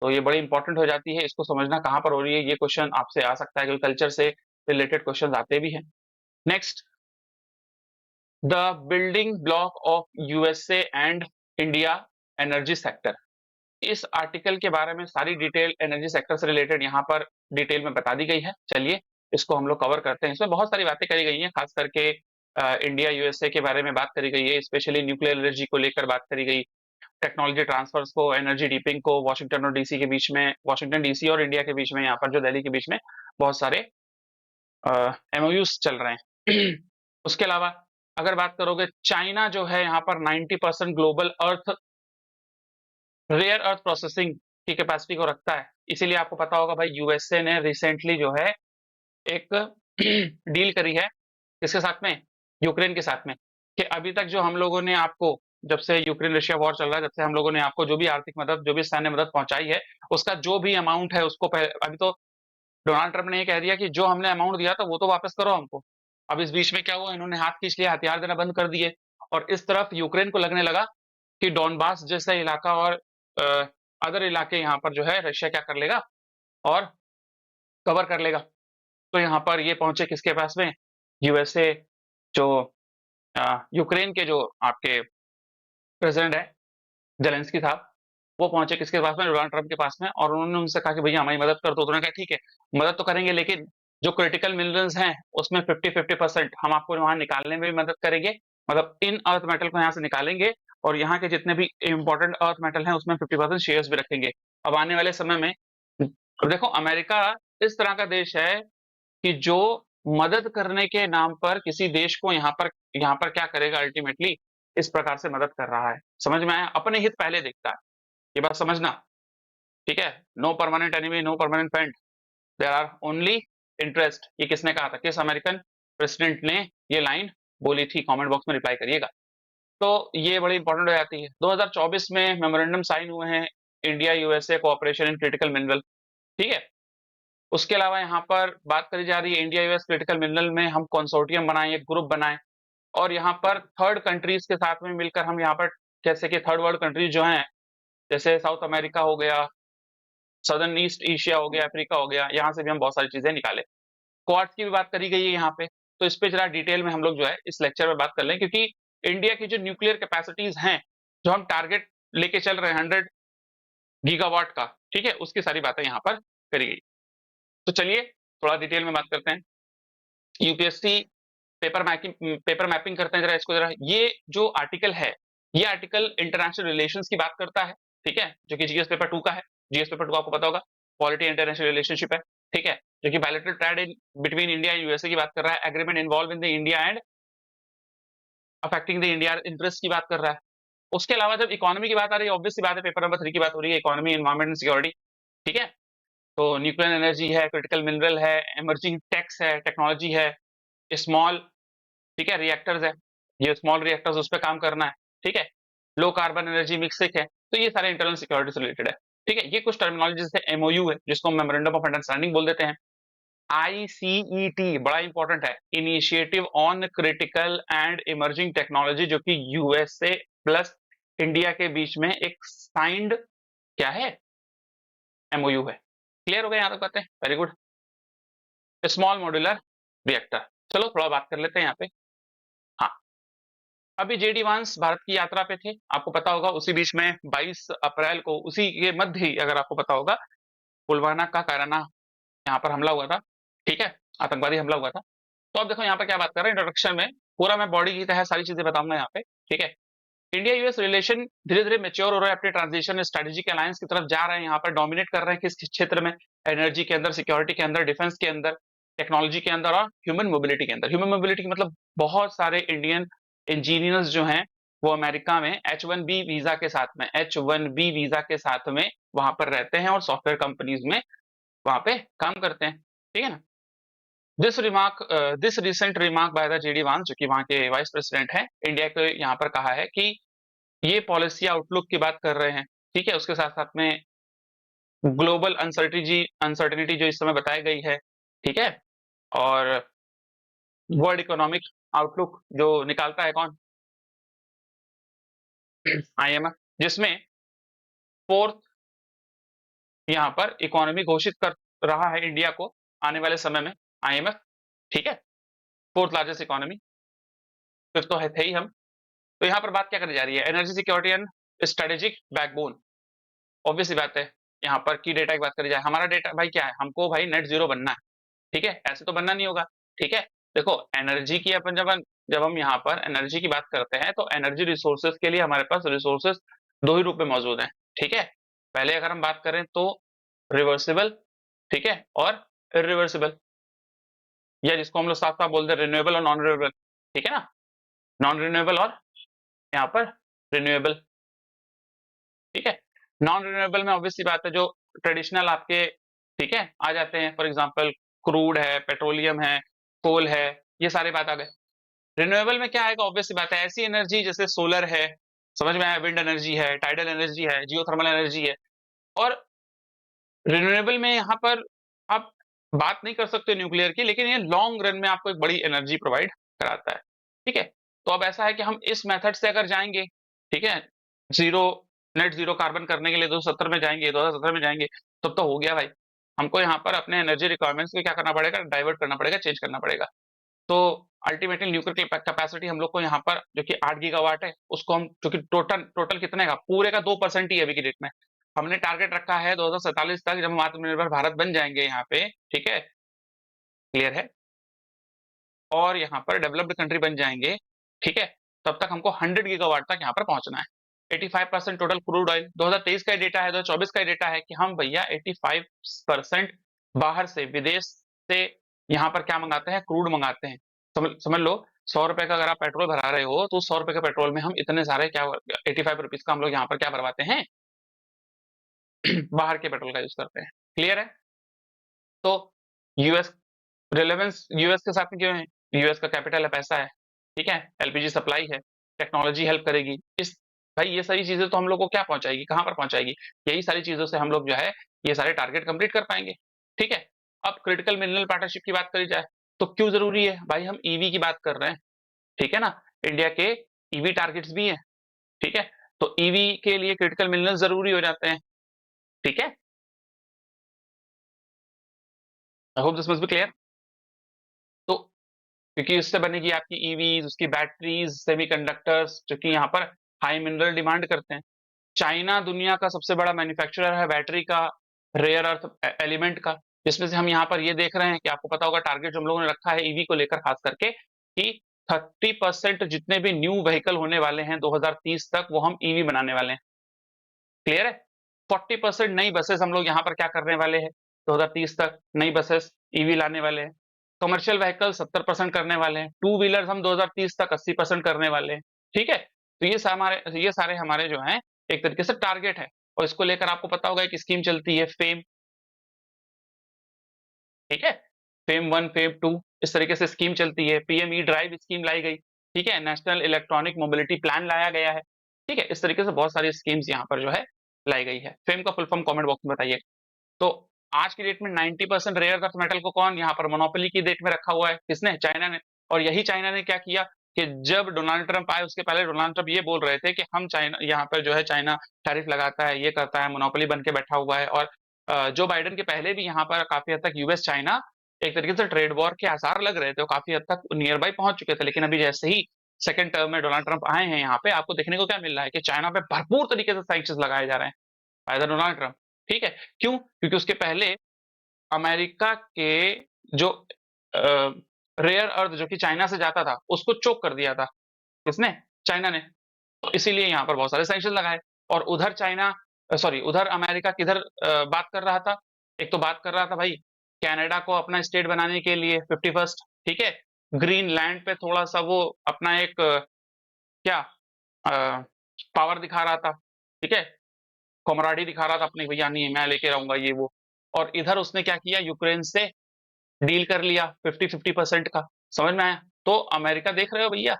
तो ये बड़ी इंपॉर्टेंट हो जाती है, इसको समझना कहाँ पर हो रही है, ये क्वेश्चन आपसे आ सकता है, क्योंकि कल्चर से रिलेटेड क्वेश्चन आते भी हैं। Next, the building block of USA and India energy sector. इस आर्टिकल के बारे में सारी डिटेल एनर्जी सेक्टर से रिलेटेड यहाँ पर डिटेल में बता दी गई है। चलिए इसको हम लोग कवर करते हैं। इसमें बहुत सारी बातें करी गई हैं, खास करके इंडिया यूएसए के बारे में बात करी गई है, स्पेशली न्यूक्लियर एनर्जी को लेकर बात करी गई, टेक्नोलॉजी ट्रांसफर्स को, एनर्जी डीपिंग को, वाशिंगटन और डीसी के बीच में, वाशिंगटन डीसी और इंडिया के बीच में, यहाँ पर जो दिल्ली के बीच में बहुत सारे एमओयूज चल रहे हैं। उसके अलावा अगर बात करोगे, चाइना जो है यहाँ पर 90% ग्लोबल अर्थ रेयर अर्थ प्रोसेसिंग की कैपेसिटी को रखता है। इसीलिए आपको पता होगा भाई, यूएसए ने रिसेंटली जो है एक डील करी है किसके साथ में, यूक्रेन के साथ में, कि अभी तक जो हम लोगों ने आपको, जब से यूक्रेन रशिया वॉर चल रहा है, जब से हम लोगों ने आपको जो भी आर्थिक मदद, जो भी सैन्य मदद पहुंचाई है, उसका जो भी अमाउंट है उसको अभी तो डोनाल्ड ट्रंप ने ये कह दिया कि जो हमने अमाउंट दिया था वो तो वापस करो हमको। अब इस बीच में क्या हुआ, इन्होंने हाथ खींच लिया, हथियार देना बंद कर दिए, और इस तरफ यूक्रेन को लगने लगा कि डॉनबास जैसा इलाका और अदर इलाके यहाँ पर जो है रशिया क्या कर लेगा और कवर कर लेगा। तो यहाँ पर ये पहुंचे किसके पास में, यूएसए, जो यूक्रेन के जो आपके प्रेसिडेंट है जेलेंस्की साहब, वो पहुंचे किसके पास में, डोनाल्ड ट्रंप के पास में, और उन्होंने उनसे कहा कि भैया हमारी मदद कर दो। तो उन्होंने कहा ठीक है, मदद तो करेंगे, लेकिन जो क्रिटिकल मिनरल्स हैं उसमें 50-50% हम आपको वहां निकालने में भी मदद करेंगे, मतलब इन अर्थ मेटल को यहाँ से निकालेंगे, और यहाँ के जितने भी इंपॉर्टेंट अर्थ मेटल हैं उसमें 50% शेयर्स भी रखेंगे। अब आने वाले समय में, अब देखो अमेरिका इस तरह का देश है कि जो मदद करने के नाम पर किसी देश को यहाँ पर क्या करेगा, अल्टीमेटली इस प्रकार से मदद कर रहा है। समझ में आया, अपने हित पहले देखता है, ये बात समझना, ठीक है। No permanent enemy, no permanent friend, there are only interest. ये किसने कहा था, किस अमेरिकन प्रेसिडेंट ने ये लाइन बोली थी, कमेंट बॉक्स में रिप्लाई करिएगा। तो ये बड़ी इंपॉर्टेंट हो जाती है। 2024 में मेमोरेंडम साइन हुए हैं, India USA cooperation in critical mineral, ठीक है। उसके अलावा यहाँ पर बात करी जा रही है, इंडिया यूएस क्रिटिकल मिनरल में हम कंसोर्टियम बनाएं, एक ग्रुप बनाएं, और यहाँ पर थर्ड कंट्रीज के साथ में मिलकर हम यहाँ पर, जैसे कि थर्ड वर्ल्ड कंट्रीज जो हैं, जैसे साउथ अमेरिका हो गया, सदर्न ईस्ट एशिया हो गया, अफ्रीका हो गया, यहाँ से भी हम बहुत सारी चीजें निकाले। क्वाड्स की भी बात करी गई है यहाँ पे, तो इस पे जरा डिटेल में हम लोग जो है इस लेक्चर में बात कर लें, क्योंकि इंडिया की जो न्यूक्लियर कैपेसिटीज हैं, जो हम टारगेट लेके चल रहे हैं 100 गीगावाट का, ठीक है, उसकी सारी बातें यहाँ पर करी गई। तो चलिए थोड़ा डिटेल में बात करते हैं। यूपीएससी पेपर मैपिंग करते हैं जरा इसको जरा। ये जो आर्टिकल है, ये आर्टिकल इंटरनेशनल रिलेशंस की बात करता है, ठीक है, जो कि जीएस पेपर 2 का है। जीएस पेपर 2 आपको पता होगा, पॉलिटी इंटरनेशनल रिलेशनशिप है, ठीक है, जो कि bilateral trade in between India and USA की बात कर रहा है, agreement involve in the India and affecting the India interest की बात कर रहा है। उसके अलावा जब इकोनॉमी की बात आ रही है, ऑब्वियस सी बात है, पेपर नंबर 3 की बात हो रही है, इकोनॉमी, एनवायरमेंट एंड सिक्योरिटी, ठीक है। तो न्यूक्लियर एनर्जी है, क्रिटिकल मिनरल है, इमर्जिंग टेक्स है, टेक्नोलॉजी है, स्मॉल, ठीक है, रिएक्टर्स है, ये स्मॉल रिएक्टर्स उस पे काम करना है, ठीक है, लो कार्बन एनर्जी मिक्सिक है, तो ये सारे इंटरनल सिक्योरिटी से रिलेटेड है, ठीक है। ये कुछ टर्मिनोलॉजी जैसे एमओयू है, जिसको मेमोरेंडम ऑफ अंडरस्टैंडिंग बोल देते हैं। आईसीईटी बड़ा इंपॉर्टेंट है, initiative on critical and emerging technology, जो कि यूएसए प्लस इंडिया के बीच में एक साइंड क्या है, एमओयू है। क्लियर हो गया, यहाँ तक बातें, very good. Small modular reactor, चलो थोड़ा बात कर लेते हैं यहाँ पे। हाँ, अभी जेडी वांस भारत की यात्रा पे थे, आपको पता होगा, उसी बीच में 22 अप्रैल को, उसी के मध्य ही, अगर आपको पता होगा, पुलवामा का कायराना यहाँ पर हमला हुआ था, ठीक है, आतंकवादी हमला हुआ था। तो अब देखो यहाँ पर क्या बात कर रहे हैं, इंट्रोडक्शन में पूरा मैं बॉडी की तरह सारी चीजें बताऊंगा यहाँ पे, ठीक है। इंडिया यूएस रिलेशन धीरे धीरे मेच्योर हो रहा है, अपने ट्रांजिशन स्ट्रेटेजिक अलायंस की तरफ जा रहे हैं, यहाँ पर डोमिनेट कर रहे हैं किस क्षेत्र में, एनर्जी के अंदर, सिक्योरिटी के अंदर, डिफेंस के अंदर, टेक्नोलॉजी के अंदर, और ह्यूमन मोबिलिटी के अंदर। ह्यूमन मोबिलिटी मतलब बहुत सारे इंडियन इंजीनियर्स जो हैं वो अमेरिका में H1B वीजा के साथ में, H1B वीजा के साथ में वहां पर रहते हैं और सॉफ्टवेयर कंपनीज में वहां पे काम करते हैं। ठीक है ना? This recent remark by the JD वांस, जो कि वहां के वाइस प्रेसिडेंट हैं, इंडिया को यहाँ पर कहा है कि ये पॉलिसी आउटलुक की बात कर रहे हैं। ठीक है, उसके साथ साथ में ग्लोबल अनसर्टिनिटी जो इस समय बताई गई है, ठीक है, और वर्ल्ड इकोनॉमिक आउटलुक जो निकालता है कौन, आईएमएफ, जिसमें फोर्थ यहाँ पर इकोनॉमी घोषित कर रहा है इंडिया को आने वाले समय में, आईएमएफ। ठीक है, फोर्थ लार्जेस्ट इकोनॉमी, फिफ्थ तो है थे ही हम। तो यहाँ पर बात क्या करने जा रही है, energy security and strategic backbone. Obvious सी बात है, यहाँ पर की डेटा की बात करी जाए, हमारा डेटा भाई क्या है, हमको भाई नेट जीरो बनना है। ठीक है, ऐसे तो बनना नहीं होगा। ठीक है, देखो एनर्जी की अपन जब हम यहाँ पर एनर्जी की बात करते हैं, तो एनर्जी रिसोर्सेज के लिए हमारे पास रिसोर्सेज दो ही रूप में मौजूद हैं। ठीक है, पहले अगर हम बात करें तो रिवर्सिबल, ठीक है, और इरिवर्सिबल, या जिसको हम लोग साफ साफ बोलते हैं रिन्यूएबल और नॉन रिन्यूएबल। ठीक है ना, नॉन रिन्यूएबल और यहाँ पर रिन्यूएबल। ठीक है, नॉन रिन्यूएबल में ऑब्वियस सी बात है, जो ट्रेडिशनल आपके, ठीक है, आ जाते हैं, फॉर एग्जांपल क्रूड है, पेट्रोलियम है, कोल है, ये सारे बात आ गए। रिन्यूएबल में क्या आएगा, ऑब्वियस सी बात है, ऐसी एनर्जी जैसे सोलर है, समझ में आया, विंड एनर्जी है, टाइडल एनर्जी है, जियोथर्मल एनर्जी है। और रिन्यूएबल में यहाँ पर आप बात नहीं कर सकते न्यूक्लियर की, लेकिन ये लॉन्ग रन में आपको एक बड़ी एनर्जी प्रोवाइड कराता है। ठीक है, तो अब ऐसा है कि हम इस मेथड से अगर जाएंगे, ठीक है, जीरो नेट जीरो कार्बन करने के लिए 2070 में जाएंगे, 2017 में जाएंगे, तब तो हो गया भाई। हमको यहाँ पर अपने एनर्जी रिक्वायरमेंट्स को क्या करना पड़ेगा, डाइवर्ट करना पड़ेगा, चेंज करना पड़ेगा। तो अल्टीमेटली न्यूक्लियर कैपेसिटी हम लोग को यहाँ पर जो कि 8 गीगावाट है, उसको हम, जो कि टोटल टोटल कितने का, पूरे का 2% ही है अभी की डेट में। हमने टारगेट रखा है 2047 तक, जब हम आत्मनिर्भर भारत बन जाएंगे यहाँ पे, ठीक है, क्लियर है, और यहाँ पर डेवलप्ड कंट्री बन जाएंगे, ठीक है, तब तक हमको 100 गीगावाट तक यहाँ पर पहुंचना है। 85% टोटल क्रूड ऑयल, 2023 का डेटा है, 2024 का डेटा है कि हम भैया 85% बाहर से, विदेश से यहाँ पर क्या मंगाते हैं, क्रूड मंगाते हैं। समझ लो, 100 रुपए का अगर आप पेट्रोल भरा रहे हो, तो 100 रुपए के पेट्रोल में हम इतने सारे क्या, 85 रुपीज का हम लोग यहाँ पर क्या भरवाते हैं, बाहर के पेट्रोल का यूज करते हैं। क्लियर है? तो यूएस रिलेवेंस यूएस के साथ में क्यों है, यूएस का कैपिटल है, पैसा है, ठीक है, एलपीजी सप्लाई है, टेक्नोलॉजी हेल्प करेगी इस, भाई ये सारी चीजें तो हम लोग को क्या पहुंचाएगी, कहां पर पहुंचाएगी, यही सारी चीजों से हम लोग जो है ये सारे टारगेट कंप्लीट कर पाएंगे। ठीक है, अब क्रिटिकल मिनरल पार्टनरशिप की बात करी जाए, तो क्यों जरूरी है भाई, हम ईवी की बात कर रहे हैं, ठीक है ना, इंडिया के ईवी टारगेट्स भी हैं। ठीक है, तो ईवी के लिए क्रिटिकल मिनरल जरूरी हो जाते हैं। ठीक है, I hope this must be clear. तो क्योंकि उससे बनेगी आपकी ईवीज, उसकी बैटरीज, सेमीकंडक्टर्स, जो कि यहाँ पर हाई मिनरल डिमांड करते हैं। चाइना दुनिया का सबसे बड़ा मैन्युफैक्चरर है बैटरी का, रेयर अर्थ एलिमेंट का, जिसमें से हम यहाँ पर ये देख रहे हैं कि आपको पता होगा टारगेट जो हम लोगों ने रखा है ईवी को लेकर खास करके, कि 30% जितने भी न्यू व्हीकल होने वाले हैं 2030 तक, वो हम ईवी बनाने वाले हैं। क्लियर है? 40% नई बसेस हम लोग यहाँ पर क्या करने वाले हैं, 2030 तक नई बसेस ईवी लाने वाले हैं। कमर्शियल व्हीकल 70% करने वाले हैं, टू व्हीलर हम 2030 तक 80% करने वाले हैं। ठीक है, तो ये सारे हमारे जो हैं एक तरीके से टारगेट है, और इसको लेकर आपको पता होगा एक स्कीम चलती है फेम। ठीक है, फेम वन, फेम टू, इस तरीके से स्कीम चलती है, पीएम ई ड्राइव स्कीम लाई गई, ठीक है, नेशनल इलेक्ट्रॉनिक मोबिलिटी प्लान लाया गया है। ठीक है, इस तरीके से बहुत सारी स्कीम्स यहाँ पर जो है लाई गई है। फेम का फुल फॉर्म कमेंट बॉक्स में बताइए। तो आज की डेट में 90% रेयर अर्थ मेटल को कौन यहाँ पर मोनोपोली की डेट में रखा हुआ है, किसने, चाइना ने। और यही चाइना ने क्या किया कि जब डोनाल्ड ट्रंप आए, उसके पहले डोनाल्ड ट्रंप ये बोल रहे थे कि हम चाइना, यहाँ पर जो है चाइना टैरिफ लगाता है, ये करता है, मोनोपोली बन के बैठा हुआ है। और जो बाइडेन के पहले भी यहाँ पर काफी हद तक यूएस चाइना एक तरीके से ट्रेड वॉर के आसार लग रहे थे, काफी हद तक नियर बाई पहुंच चुके थे। लेकिन अभी जैसे ही सेकंड टर्म में डोनाल्ड ट्रंप आए हैं यहाँ पे, आपको देखने को क्या मिल रहा है कि चाइना पे भरपूर तरीके से सैंक्शंस लगाए जा रहे हैं बाय द डोनाल्ड ट्रंप। ठीक है, क्यों, क्योंकि उसके पहले अमेरिका के जो रेयर अर्थ जो कि चाइना से जाता था, उसको चोक कर दिया था, किसने, चाइना ने। तो इसीलिए यहाँ पर बहुत सारे सैंक्शन लगाए। और उधर चाइना, सॉरी, उधर अमेरिका किधर बात कर रहा था, एक तो बात कर रहा था भाई कनाडा को अपना स्टेट बनाने के लिए 51st, ठीक है, ग्रीनलैंड पे थोड़ा सा वो अपना एक क्या पावर दिखा रहा था, ठीक है, कॉमराडी दिखा रहा था अपनी, भैया नहीं मैं लेके रहूंगा ये वो। और इधर उसने क्या किया, यूक्रेन से डील कर लिया 50-50% का, समझ में आया? तो अमेरिका देख रहे हो भैया,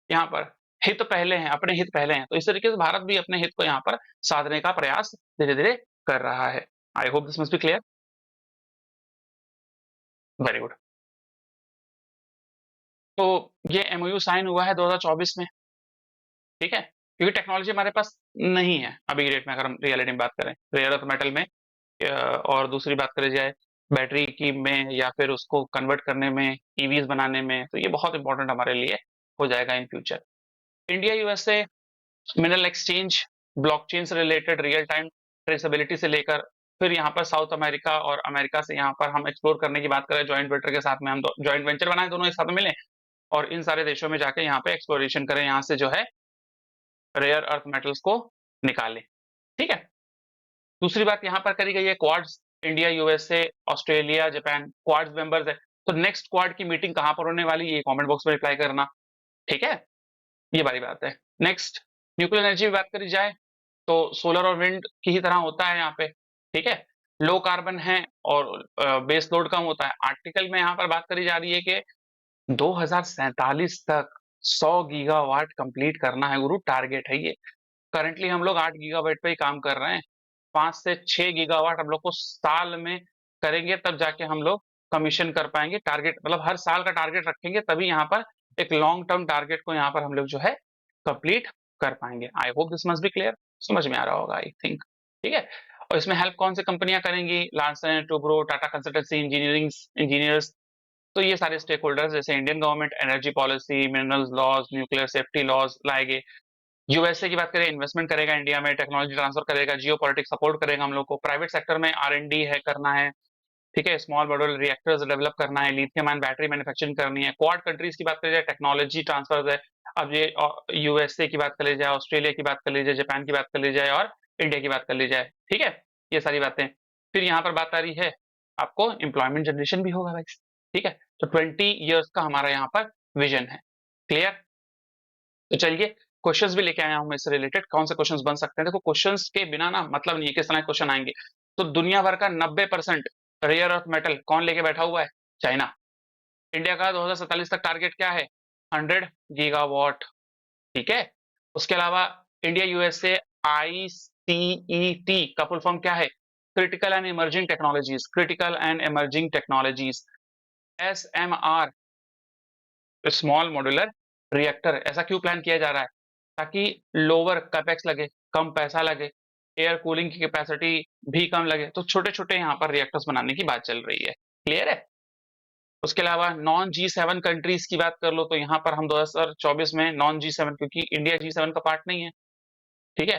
यहाँ पर हित पहले हैं, अपने हित पहले हैं, तो इस तरीके से भारत भी अपने हित को यहाँ पर साधने का प्रयास धीरे-धीरे कर रहा है। I hope this must be clear. Very good. तो ये एमओयू साइन हुआ है 2024 में, ठीक है? क्योंकि टेक्नोलॉजी हमारे पास नहीं है अभी की डेट में, अगर हम रियलिटी में बात करें, रेयर अर्थ मेटल में और दूसरी बात करी जाए बैटरी की में या फिर उसको कन्वर्ट करने में, ईवीज़ बनाने में, तो ये बहुत इंपॉर्टेंट हमारे लिए हो जाएगा in future. India USA mineral exchange, blockchain से रिलेटेड रियल टाइम ट्रेसेबिलिटी से लेकर फिर यहाँ पर साउथ अमेरिका और अमेरिका से यहाँ पर हम एक्सप्लोर करने की बात करें, जॉइंट वेंचर के साथ में हम जॉइंट वेंचर बनाए, दोनों एक साथ में मिले और इन सारे देशों में जाके यहाँ पे एक्सप्लोरेशन करें, यहाँ से जो है रेयर अर्थ मेटल्स को निकालें, ठीक है? दूसरी बात यहाँ पर करी गई है quads, India, USA, Australia, Japan quads members है। तो नेक्स्ट क्वाड की मीटिंग कहाँ पर होने वाली है, ये कमेंट बॉक्स में रिप्लाई करना, ठीक है? ये वाली बात है। नेक्स्ट, न्यूक्लियर एनर्जी की बात करी जाए तो सोलर और विंड की ही तरह होता है यहाँ पे, ठीक है? लो कार्बन है और बेस लोड कम होता है। आर्टिकल में यहाँ पर बात करी जा रही है कि 2047 तक 100 गीगावाट कंप्लीट करना है गुरु, टारगेट है ये। करंटली हम लोग 8 गीगावाट पे ही काम कर रहे हैं। 5 से 6 गीगावाट हम लोग को साल में करेंगे, तब जाके हम लोग कमीशन कर पाएंगे। टारगेट मतलब हर साल का टारगेट रखेंगे, तभी यहाँ पर एक लॉन्ग टर्म टारगेट को यहाँ पर हम लोग जो है कंप्लीट कर पाएंगे। I hope this must be clear, समझ में आ रहा होगा आई थिंक, ठीक है? और इसमें हेल्प कौन सी कंपनियां करेंगी? Larsen and Toubro, Tata consultancy engineering engineers, तो ये सारे स्टेक होल्डर्स जैसे Indian government energy policy, minerals laws, nuclear safety laws लाएंगे। यूएसए की बात करें, इन्वेस्टमेंट करेगा इंडिया में, टेक्नोलॉजी ट्रांसफर करेगा, जियो पॉलिटिक्स सपोर्ट करेगा हम लोग को, प्राइवेट सेक्टर में आर&डी है करना है, ठीक है? स्मॉल मॉड्यूलर रिएक्टर्स डेवलप करना है, लिथियम आयन बैटरी मैन्युफैक्चरिंग करनी है। क्वाड कंट्रीज की बात करी जाए, टेक्नोलॉजी ट्रांसफर है। अब ये यूएसए की बात कर ली जाए, ऑस्ट्रेलिया की बात कर ली जाए, जापान की बात कर ली जाए और इंडिया की बात कर ली जाए, ठीक है? ये सारी बातें। फिर यहाँ पर बात आ रही है आपको एम्प्लॉयमेंट जनरेशन भी होगा भाई, ठीक है? तो 20 ईयर्स का हमारा यहाँ पर विजन है। क्लियर? तो चलिए क्वेश्चंस भी लेके आया हूं मैं इससे रिलेटेड, कौन से क्वेश्चंस बन सकते हैं। देखो क्वेश्चंस के बिना ना मतलब नहीं है, किस तरह क्वेश्चन आएंगे। तो दुनिया भर का 90% रेयर अर्थ मेटल कौन लेके बैठा हुआ है? चाइना। इंडिया का 2047 तक टारगेट क्या है? 100 गीगावाट, ठीक है? उसके अलावा इंडिया यूएसए आईसीईटी का फुल फॉर्म क्या है? Critical and emerging technologies, critical and emerging technologies. ASMR, small modular reactor, ऐसा क्यों प्लान किया जा रहा है? ताकि लोअर कैपेक्स लगे, कम पैसा लगे, एयर कूलिंग की कैपेसिटी भी कम लगे, तो छोटे-छोटे यहाँ पर रिएक्टर्स बनाने की बात चल रही है। क्लियर है? उसके अलावा नॉन G7 कंट्रीज की बात कर लो, तो यहाँ पर हम 2024 में नॉन G7, क्योंकि इंडिया G7 का पार्ट नहीं है, ठीक है?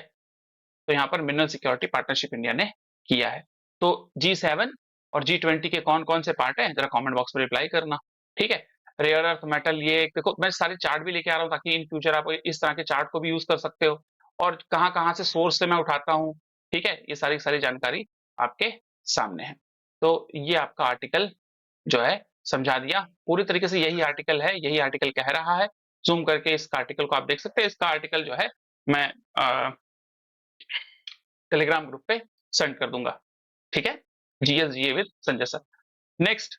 तो यहाँ पर मिनरल सिक्योरिटी पार्टनरशिप इंडिया ने किया है। तो G7 और G20 के कौन-कौन से पार्ट हैं, जरा कमेंट बॉक्स में रिप्लाई करना, ठीक है? रेयर अर्थ मेटल, ये देखो मैं सारे चार्ट भी लेके आ रहा हूँ ताकि इन फ्यूचर आप इस तरह के चार्ट को भी यूज कर सकते हो और कहाँ-कहाँ से सोर्स से मैं उठाता हूँ, ठीक है? ये सारी जानकारी आपके सामने है। तो ये आपका आर्टिकल जो है समझा दिया, पूरी तरीके से यही आर्टिकल है, यही आर्टिकल कह रहा है। ज़ूम करके इस आर्टिकल को आप देख सकते हैं। इसका आर्टिकल जो है मैं टेलीग्राम ग्रुप पे सेंड कर दूंगा, ठीक है? GS GA with Sanjay sir. Next,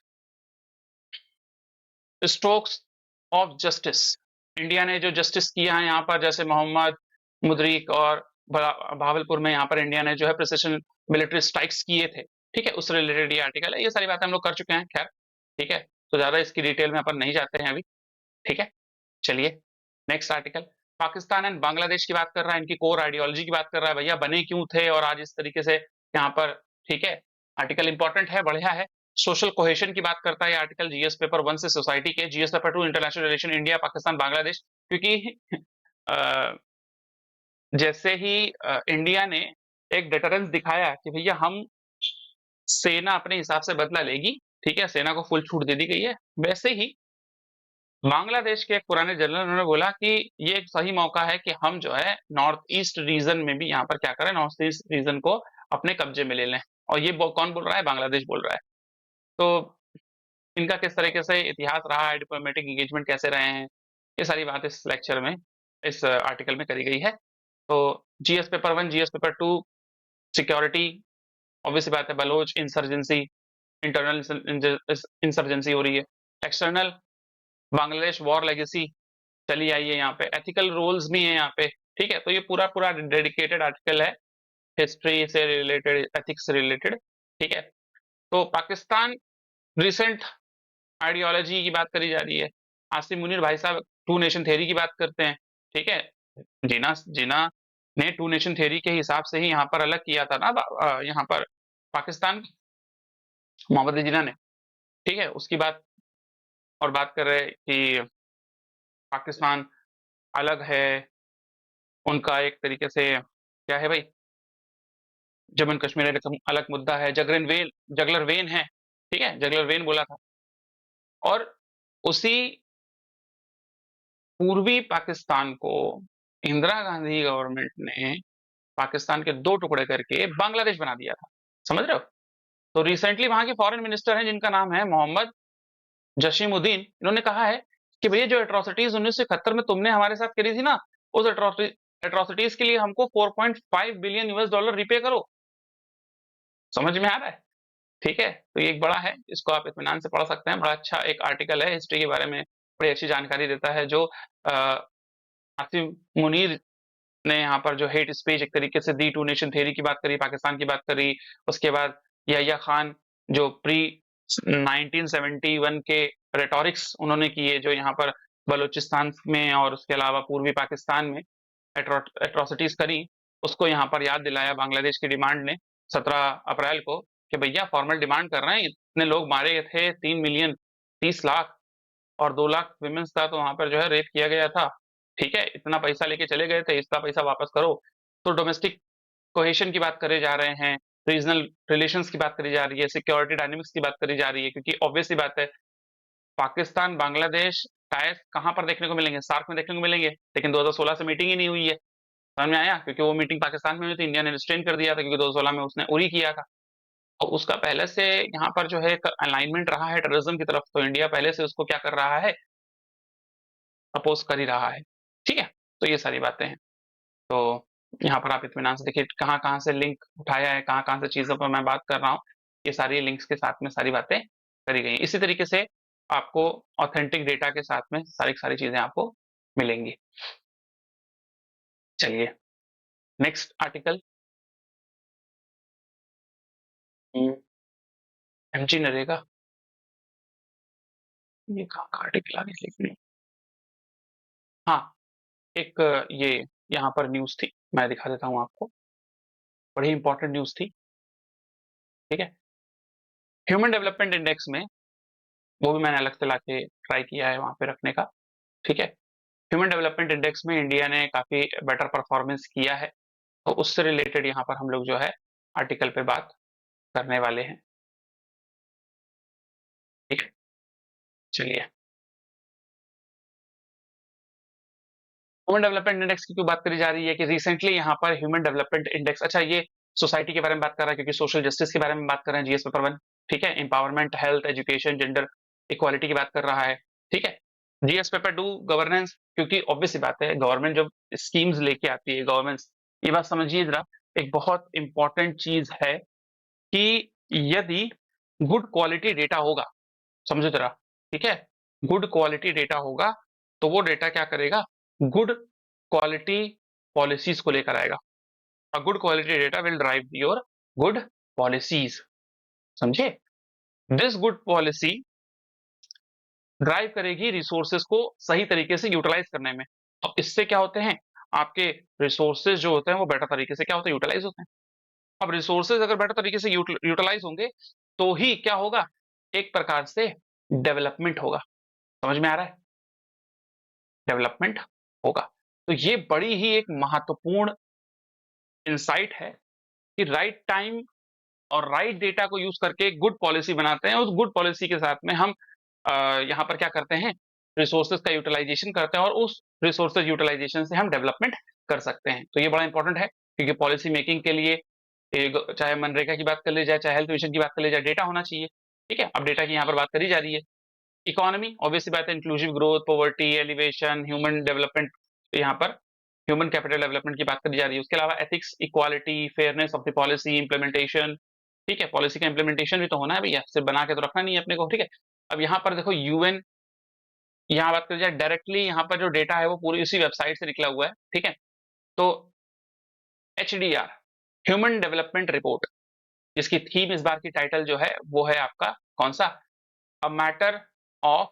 strokes of justice. India ने जो जस्टिस किया है यहाँ पर, जैसे मोहम्मद मुदरिक और भावलपुर में यहाँ पर इंडिया ने जो है प्रिसिशन मिलिट्री स्ट्राइक्स किए थे, ठीक है? उससे रिलेटेड ये आर्टिकल है। ये सारी बातें हम लोग कर चुके हैं, खैर, ठीक है? तो ज्यादा इसकी डिटेल में अपन नहीं जाते हैं अभी, ठीक है? चलिए next article, Pakistan and Bangladesh की बात कर रहा है, इनकी कोर आइडियोलॉजी की बात कर रहा है, भैया बने क्यों थे और आज इस तरीके से यहाँ पर, ठीक है? आर्टिकल इंपॉर्टेंट है, बढ़िया है। सोशल कोहेशन की बात करता है आर्टिकल, जीएस पेपर 1 से सोसाइटी के, GS paper 2 international relation India Pakistan Bangladesh, क्योंकि जैसे ही इंडिया ने एक डेटरेंस दिखाया कि भैया हम सेना अपने हिसाब से बदला लेगी, ठीक है? सेना को फुल छूट दे दी गई है, वैसे ही बांग्लादेश के एक पुराने जनरल उन्होंने बोला कि ये एक सही मौका है कि हम जो है नॉर्थ ईस्ट रीजन में भी यहाँ पर क्या करें, नॉर्थ ईस्ट रीजन को अपने कब्जे में ले लें। और ये कौन बोल रहा है? बांग्लादेश बोल रहा है। तो इनका किस तरीके से इतिहास रहा है, डिप्लोमेटिक एंगेजमेंट कैसे रहे हैं, ये सारी बात इस लेक्चर में, इस आर्टिकल में करी गई है। तो GS paper 1, GS paper 2 security, obvious बात है, बलोच इंसर्जेंसी, इंटरनल इंसर्जेंसी हो रही है, एक्सटर्नल बांग्लादेश वॉर लेगेसी चली आई है यहाँ पे, एथिकल रोल्स भी हैं यहाँ पे। ठीक है, तो ये पूरा पूरा डेडिकेटेड आर्टिकल है हिस्ट्री से रिलेटेड, एथिक्स से रिलेटेड। ठीक है, तो पाकिस्तान रिसेंट आइडियोलॉजी की बात करी जा रही है। आसिम मुनीर भाई साहब टू नेशन थ्योरी की बात करते हैं। ठीक है, जिना जिना ने टू नेशन थ्योरी के हिसाब से ही यहाँ पर अलग किया था ना, यहाँ पर पाकिस्तान, मोहम्मद अली जिना ने। ठीक है, उसकी बात और बात कर रहे हैं कि पाकिस्तान अलग है, उनका एक तरीके से क्या है भाई, जम्मू एंड कश्मीर एक अलग मुद्दा है, जगलर वेन है। ठीक है, जगलर वेन बोला था। और उसी पूर्वी पाकिस्तान को इंदिरा गांधी गवर्नमेंट ने पाकिस्तान के दो टुकड़े करके बांग्लादेश बना दिया था। समझ रहे हो? तो रिसेंटली वहां के फॉरेन मिनिस्टर हैं जिनका नाम है मोहम्मद जशीमुद्दीन, इन्होंने कहा है कि भैया जो एट्रोसिटीज 1971 में तुमने हमारे साथ करी थी ना, उस एट्रोसिटीज के लिए हमको 4.5 बिलियन यूएस डॉलर रिपे करो। समझ में आ रहा है? ठीक है, तो ये एक बड़ा है, इसको आप इत्मीनान से पढ़ सकते हैं, बड़ा अच्छा एक आर्टिकल है, हिस्ट्री के बारे में बड़ी अच्छी जानकारी देता है, जो आसिम मुनीर ने यहाँ पर जो हेट स्पीच एक तरीके से दी, टू नेशन थ्योरी की बात करी, पाकिस्तान की बात करी। उसके बाद याह्या खान जो प्री 1971 के रेटोरिक्स उन्होंने किए, जो यहाँ पर बलूचिस्तान में और उसके अलावा पूर्वी पाकिस्तान में एट्रोसिटीज करी, उसको यहाँ पर याद दिलाया बांग्लादेश की डिमांड ने 17 अप्रैल को, कि भैया फॉर्मल डिमांड कर रहे हैं, इतने लोग मारे थे, 3 मिलियन, 30 लाख, और 2 लाख विमेंस का तो वहां पर जो है रेप किया गया था। ठीक है, इतना पैसा लेके चले गए थे, इसका पैसा वापस करो। तो डोमेस्टिक कोहेशन की बात करे जा रहे हैं, रीजनल रिलेशंस की बात करी जा रही है, सिक्योरिटी डायनेमिक्स की बात करी जा रही है, क्योंकि ऑब्वियसली बात है, पाकिस्तान बांग्लादेश टाइज कहाँ पर देखने को मिलेंगे? सार्क में देखने को मिलेंगे, लेकिन 2016 से मीटिंग ही नहीं हुई है। समझ में आया? क्योंकि वो मीटिंग पाकिस्तान में हुई थी, इंडिया ने रिस्ट्रेन कर दिया था, क्योंकि 2016 में उसने उरी किया था। और उसका पहले से यहाँ पर जो है एक अलाइनमेंट रहा है टेररिज्म की तरफ, तो इंडिया पहले से उसको क्या कर रहा है, अपोज कर ही रहा है। ठीक है, तो ये सारी बातें हैं। तो यहाँ पर आप इत्मीनान से देखिए कहाँ कहाँ से लिंक उठाया है, कहाँ कहाँ से चीजों पर मैं बात कर रहा हूँ, ये सारी लिंक्स के साथ में सारी बातें करी गई हैं। इसी तरीके से आपको ऑथेंटिक डेटा के साथ में सारी सारी चीजें आपको मिलेंगी। चलिए, नेक्स्ट आर्टिकल, एमजी नरेगा, ये कहाँ का आर्टिकल आगे लिख रही, हाँ, एक ये यहाँ पर न्यूज थी, मैं दिखा देता हूँ आपको, बड़ी इंपॉर्टेंट न्यूज थी। ठीक है, ह्यूमन डेवलपमेंट इंडेक्स में, वो भी मैंने अलग से लाके ट्राई किया है वहां पे रखने का। ठीक है, ह्यूमन डेवलपमेंट इंडेक्स में इंडिया ने काफी बेटर परफॉर्मेंस किया है, तो उससे रिलेटेड यहाँ पर हम लोग जो है आर्टिकल पे बात करने वाले हैं। ठीक है, चलिए, ह्यूमन डेवलपमेंट इंडेक्स की क्यों बात करी जा रही है कि रिसेंटली यहाँ पर ह्यूमन डेवलपमेंट इंडेक्स, अच्छा ये सोसाइटी के बारे में बात कर रहा है, क्योंकि सोशल जस्टिस के बारे में बात कर रहे हैं, जीएस पेपर 1। ठीक है, empowerment, health, education, gender equality की बात कर रहा है। ठीक है, जीएस पेपर 2 गवर्नेंस, क्योंकि ऑब्वियस सी बात है, गवर्नमेंट जब स्कीम्स लेके आती है, गवर्नमेंट, ये बात समझिए जरा, एक बहुत इंपॉर्टेंट चीज है कि यदि गुड क्वालिटी डेटा होगा, समझो जरा, ठीक है, गुड क्वालिटी डेटा होगा, तो वो डेटा क्या करेगा, गुड क्वालिटी पॉलिसीज को लेकर आएगा। A good quality data will drive your good policies. समझे? दिस गुड पॉलिसी ड्राइव करेगी रिसोर्सेज को सही तरीके से यूटिलाइज करने में। तो इससे क्या होते हैं, आपके रिसोर्सेज जो होते हैं वो बेटर तरीके से क्या होते हैं, यूटिलाइज होते हैं। अब रिसोर्सेज अगर बेटर तरीके से यूटिलाइज होंगे, तो ही क्या होगा, एक प्रकार से डेवलपमेंट होगा। समझ में आ रहा है? डेवलपमेंट होगा। तो ये बड़ी ही एक महत्वपूर्ण इंसाइट है कि राइट टाइम और राइट डेटा को यूज करके गुड पॉलिसी बनाते हैं, उस गुड पॉलिसी के साथ में हम यहाँ पर क्या करते हैं, रिसोर्सेज का यूटिलाइजेशन करते हैं, और उस रिसोर्सेज यूटिलाइजेशन से हम डेवलपमेंट कर सकते हैं। तो ये बड़ा इंपॉर्टेंट है, क्योंकि पॉलिसी मेकिंग के लिए चाहे मनरेगा की बात कर ली जाए, चाहे हेल्थ मिशन की बात कर ली जाए, डेटा होना चाहिए। ठीक है, अब डेटा की यहाँ पर बात करी जा रही है। इकोनॉमी, ऑब्वियसली बात है, inclusive growth, poverty alleviation, human development, यहाँ पर ह्यूमन कैपिटल डेवलपमेंट की बात करी जा रही है। उसके अलावा ethics, equality, fairness of the policy implementation, ठीक है, पॉलिसी का इम्प्लीमेंटेशन भी तो होना है भैया, सिर्फ बना के तो रखना नहीं है अपने को, ठीक है। अब यहाँ पर देखो यूएन, यहाँ बात करी जाए डायरेक्टली, यहाँ पर जो डेटा है वो पूरी उसी वेबसाइट से निकला हुआ है, ठीक है। तो HDR, ह्यूमन डेवलपमेंट रिपोर्ट, जिसकी थीम इस बार की टाइटल जो है वो है आपका कौन सा, a matter of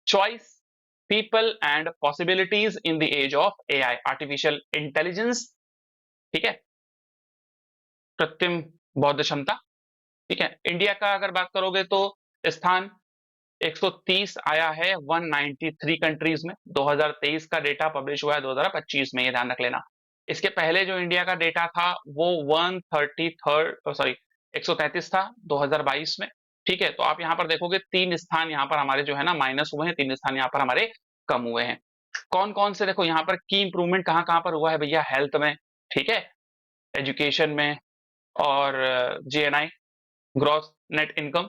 choice, people and possibilities in the age of AI, artificial intelligence, ठीक है, कृत्रिम बौद्ध क्षमता, ठीक है। इंडिया का अगर बात करोगे तो स्थान 130 आया है 193 कंट्रीज में। 2023 का डेटा पब्लिश हुआ है 2025 में, ये ध्यान रख लेना। इसके पहले जो इंडिया का डेटा था वो 133 था 2022 में, ठीक है। तो आप यहाँ पर देखोगे 3 स्थान यहाँ पर हमारे जो है ना माइनस हुए हैं, 3 स्थान यहाँ पर हमारे कम हुए हैं। कौन कौन से, देखो यहाँ पर की इंप्रूवमेंट कहाँ कहाँ पर हुआ है भैया, हेल्थ में, ठीक है, एजुकेशन में, और GNI, gross net income,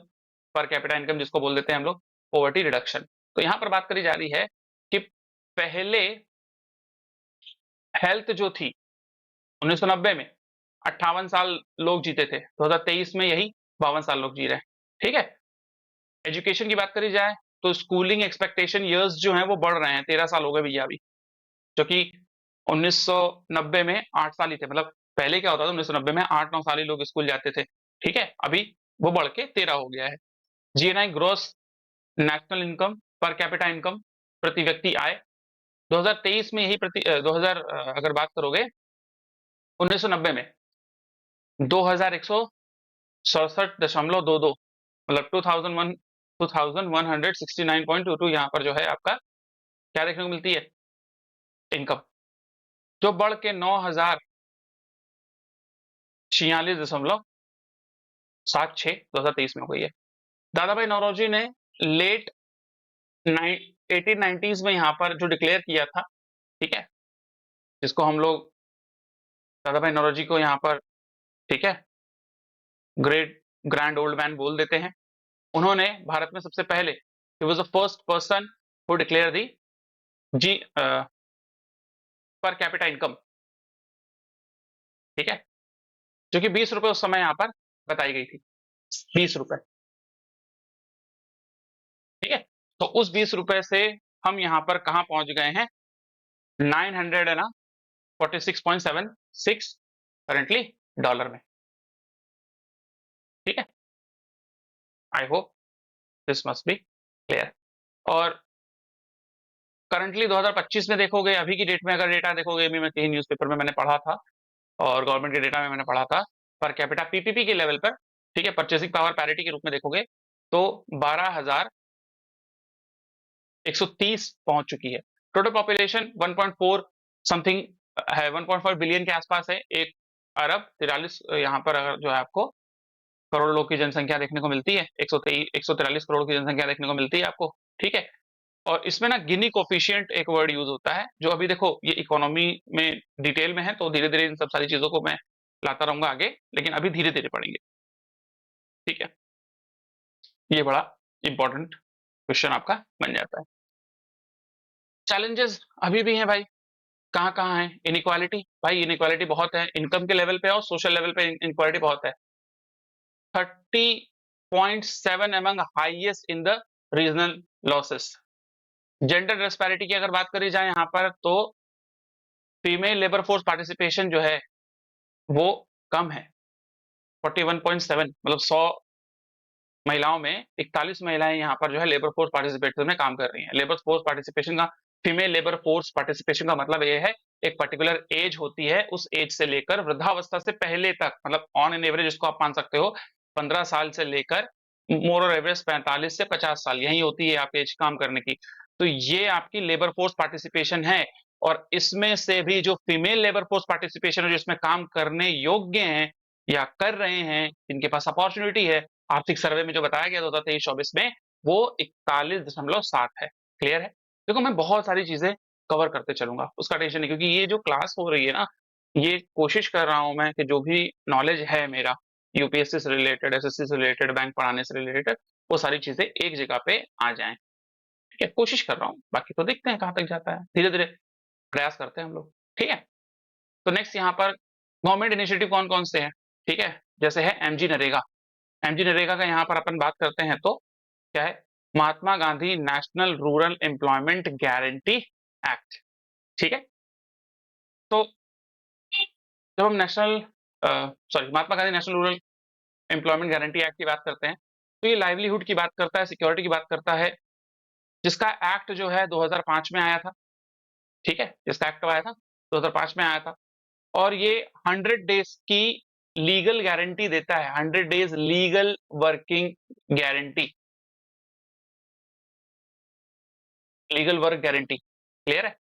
per capita income जिसको बोल देते हैं हम लोग, पॉवर्टी रिडक्शन। तो यहां पर बात करी जा रही है कि पहले हेल्थ जो थी 1990 में 58 साल लोग जीते थे, 2023 में यही 52 साल लोग जी रहे हैं, ठीक है। एजुकेशन की बात करी जाए तो स्कूलिंग एक्सपेक्टेशन ईयर्स जो हैं वो बढ़ रहे हैं, 13 साल हो गए भैया अभी, जो कि 1990 में 8 साल ही थे। मतलब पहले क्या होता था, 1990 में 8-9 साल ही लोग स्कूल जाते थे, ठीक है, अभी वो बढ़ के 13 हो गया है। GNI, gross national income, per capita income, प्रति व्यक्ति आय, 2023 में यही 2000 अगर बात करोगे 1990 में 2167.22, मतलब 2169.22 यहाँ पर जो है आपका क्या देखने को मिलती है, इनकम, जो बढ़ के 9046.76 2023 में हो गई है। दादा भाई नौरोजी ने लेट 1890s में यहाँ पर जो डिक्लेयर किया था, ठीक है, जिसको हम लोग दादा भाई नौरोजी को यहाँ पर, ठीक है, ग्रेट ग्रैंड ओल्ड मैन बोल देते हैं। उन्होंने भारत में सबसे पहले, he was the first person who declare the G per capita income, ठीक है, जो कि 20 रुपए उस समय यहाँ पर बताई गई थी, 20 रुपए, ठीक है। तो उस 20 रुपए से हम यहाँ पर कहाँ पहुंच गए हैं, 946.76 करेंटली डॉलर में, ठीक है। I hope this must be clear. और करंटली 2025 में देखोगे, अभी की डेट में अगर डेटा देखोगे, अभी मैं कहीं न्यूज़पेपर में मैंने पढ़ा था और गवर्नमेंट के डेटा में मैंने पढ़ा था, पर कैपिटा PPP के लेवल पर, ठीक है, परचेसिंग पावर पैरिटी के रूप में देखोगे तो 12,130 पहुंच चुकी है। टोटल पॉपुलेशन 1.4 समथिंग है, 1.4 बिलियन के आसपास है, 1 अरब 43 यहाँ पर अगर जो है आपको करोड़ लोग की जनसंख्या देखने को मिलती है, 143 करोड़ की जनसंख्या देखने को मिलती है आपको, ठीक है। और इसमें ना गिनी कोफिशिएंट एक वर्ड यूज होता है, जो अभी देखो ये इकोनॉमी में डिटेल में है, तो धीरे धीरे इन सब सारी चीजों को मैं लाता रहूंगा आगे, लेकिन अभी धीरे धीरे पढ़ेंगे, ठीक है। ये बड़ा इंपॉर्टेंट क्वेश्चन आपका बन जाता है। चैलेंजेस अभी भी हैं भाई, कहाँ कहाँ है, इनइक्वालिटी, भाई इनइक्वालिटी बहुत है, इनकम के लेवल पे और सोशल लेवल पे इनइक्वालिटी बहुत है। 30.7 among highest in the regional losses. Gender disparity की अगर बात करी जाए यहाँ पर, तो फीमेल लेबर फोर्स पार्टिसिपेशन जो है वो कम है, 41.7, मतलब 100 महिलाओं में 41 महिलाएं यहाँ पर जो है लेबर फोर्स पार्टिसिपेशन में काम कर रही हैं। लेबर फोर्स पार्टिसिपेशन का, फीमेल लेबर फोर्स पार्टिसिपेशन का मतलब ये है, एक पर्टिकुलर एज होती है, उस एज से लेकर वृद्धावस्था से पहले तक, मतलब ऑन एन एवरेज इसको आप मान सकते हो 15 साल से लेकर मोर और एवरेज 45 से 50 साल, यही होती है आपकी एज काम करने की। तो ये आपकी लेबर फोर्स पार्टिसिपेशन है, और इसमें से भी जो फीमेल लेबर फोर्स पार्टिसिपेशन है, जो इसमें काम करने योग्य हैं या कर रहे हैं, जिनके पास अपॉर्चुनिटी है, आर्थिक सर्वे में जो बताया गया 2023-24 में, वो 41.7 है। क्लियर है? देखो मैं बहुत सारी चीजें कवर करते चलूंगा, उसका टेंशन नहीं, क्योंकि ये जो क्लास हो रही है ना, ये कोशिश कर रहा हूं मैं कि जो भी नॉलेज है मेरा यूपीएससी से रिलेटेड, एसएससी से रिलेटेड, बैंक पढ़ाने से रिलेटेड, वो सारी चीजें एक जगह पे आ जाएं, ठीक है, कोशिश कर रहा हूँ, बाकी तो देखते हैं कहाँ तक जाता है, धीरे धीरे प्रयास करते हैं हम लोग, ठीक है। तो नेक्स्ट यहाँ पर गवर्नमेंट इनिशिएटिव कौन कौन से हैं, ठीक है, जैसे है MG नरेगा, एमजी नरेगा का यहाँ पर अपन बात करते हैं तो क्या है, Mahatma Gandhi national rural employment guarantee act. ठीक है, तो जब हम national sorry Mahatma Gandhi national rural employment guarantee act की बात करते हैं, तो ये लाइवलीहुड की बात करता है, सिक्योरिटी की बात करता है, जिसका एक्ट जो है 2005 में आया था। ठीक है, जिसका एक्ट आया था 2005 में आया था, और ये 100 डेज की लीगल गारंटी देता है, 100 days legal working guarantee, legal work guarantee. Clear है?